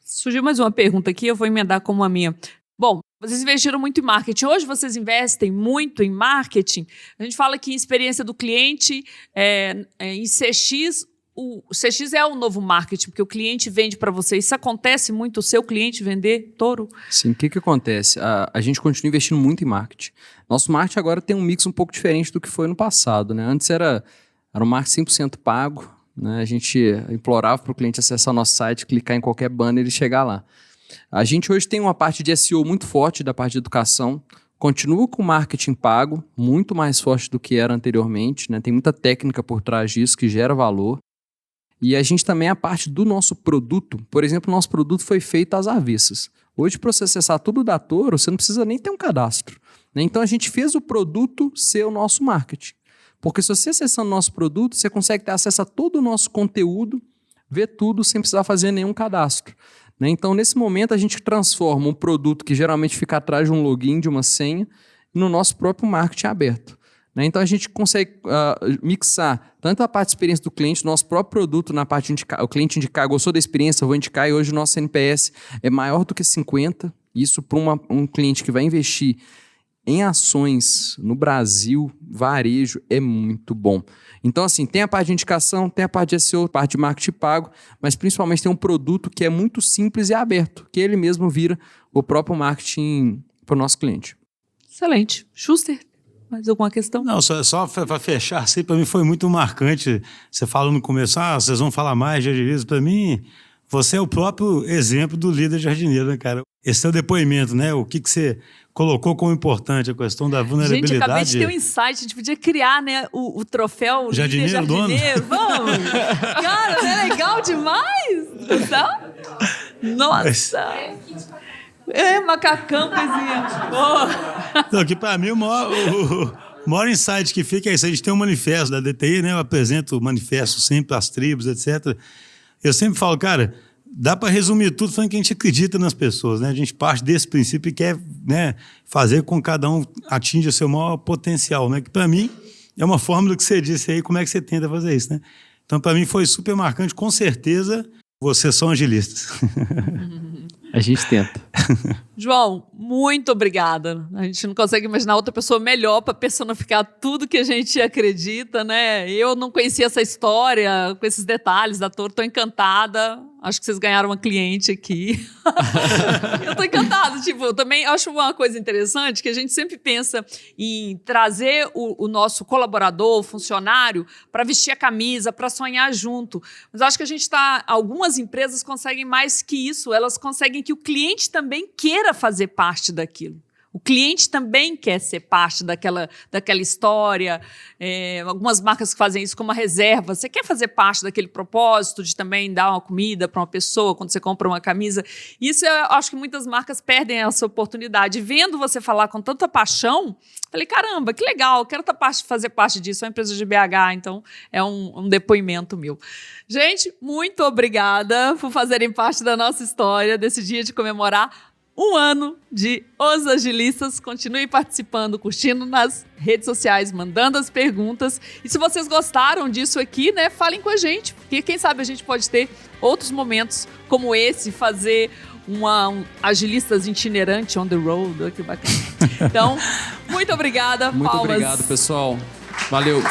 Surgiu mais uma pergunta aqui, eu vou emendar como a minha. Bom, vocês investiram muito em marketing. Hoje vocês investem muito em marketing. A gente fala que em experiência do cliente, em CX, o CX é o novo marketing, porque o cliente vende para você. Isso acontece muito, o seu cliente vender Toro? Sim, o que acontece? A gente continua investindo muito em marketing. Nosso marketing agora tem um mix um pouco diferente do que foi no passado, né? Antes era um marketing 100% pago, né? A gente implorava para o cliente acessar o nosso site, clicar em qualquer banner e chegar lá. A gente hoje tem uma parte de SEO muito forte da parte de educação, continua com marketing pago, muito mais forte do que era anteriormente, né? Tem muita técnica por trás disso que gera valor. E a gente também, a parte do nosso produto, por exemplo, o nosso produto foi feito às avessas. Hoje, para você acessar tudo da Toro, você não precisa nem ter um cadastro, né? Então, a gente fez o produto ser o nosso marketing. Porque se você acessando o nosso produto, você consegue ter acesso a todo o nosso conteúdo, ver tudo sem precisar fazer nenhum cadastro. Então, nesse momento, a gente transforma um produto que geralmente fica atrás de um login, de uma senha, no nosso próprio marketing aberto. Então, a gente consegue mixar tanto a parte de experiência do cliente, nosso próprio produto, na parte de indicar. O cliente indicar, gostou da experiência, eu vou indicar, e hoje o nosso NPS é maior do que 50. Isso para um cliente que vai investir em ações no Brasil, varejo, é muito bom. Então, assim, tem a parte de indicação, tem a parte de SEO, parte de marketing pago, mas principalmente tem um produto que é muito simples e aberto, que ele mesmo vira o próprio marketing para o nosso cliente. Excelente. Schuster, mais alguma questão? Não, só para fechar, assim, para mim foi muito marcante. Você falou no começo, vocês vão falar mais de jardineiro. Para mim, você é o próprio exemplo do líder jardineiro, né, cara? Esse é o depoimento, né? O que você colocou como importante, a questão da vulnerabilidade. Gente, acabei de ter um insight, a gente podia criar, né, o troféu jardineiro líder jardineiro. Vamos! Cara, não é legal demais? Nossa! Macacão, coisinha. Então, aqui para mim, o maior insight que fica é isso. A gente tem um manifesto da DTI, né? Eu apresento o manifesto sempre às tribos, etc. Eu sempre falo, cara, dá para resumir tudo falando que a gente acredita nas pessoas, né? A gente parte desse princípio e quer, né, fazer com que cada um atinja o seu maior potencial, né? Que para mim é uma fórmula que você disse aí, como é que você tenta fazer isso, né? Então, para mim foi super marcante, com certeza vocês são agilistas. A gente tenta. João, muito obrigada. A gente não consegue imaginar outra pessoa melhor para personificar tudo que a gente acredita, né? Eu não conhecia essa história com esses detalhes da Toro, estou encantada. Acho que vocês ganharam uma cliente aqui. Eu estou encantada, tipo, também acho uma coisa interessante que a gente sempre pensa em trazer o nosso colaborador, o funcionário, para vestir a camisa, para sonhar junto. Mas acho que algumas empresas conseguem mais que isso, elas conseguem que o cliente também queira fazer parte daquilo. O cliente também quer ser parte daquela história. Algumas marcas que fazem isso como uma reserva. Você quer fazer parte daquele propósito de também dar uma comida para uma pessoa quando você compra uma camisa. Isso eu acho que muitas marcas perdem essa oportunidade. Vendo você falar com tanta paixão, falei, caramba, que legal, quero fazer parte disso. É uma empresa de BH, então é um depoimento meu. Gente, muito obrigada por fazerem parte da nossa história, desse dia de comemorar 1 ano de Os Agilistas. Continue participando, curtindo nas redes sociais, mandando as perguntas. E se vocês gostaram disso aqui, né, falem com a gente, porque quem sabe a gente pode ter outros momentos como esse, fazer um agilistas itinerante on the road. Que bacana. Então, muito obrigada. Muito palmas. obrigado, pessoal. Valeu.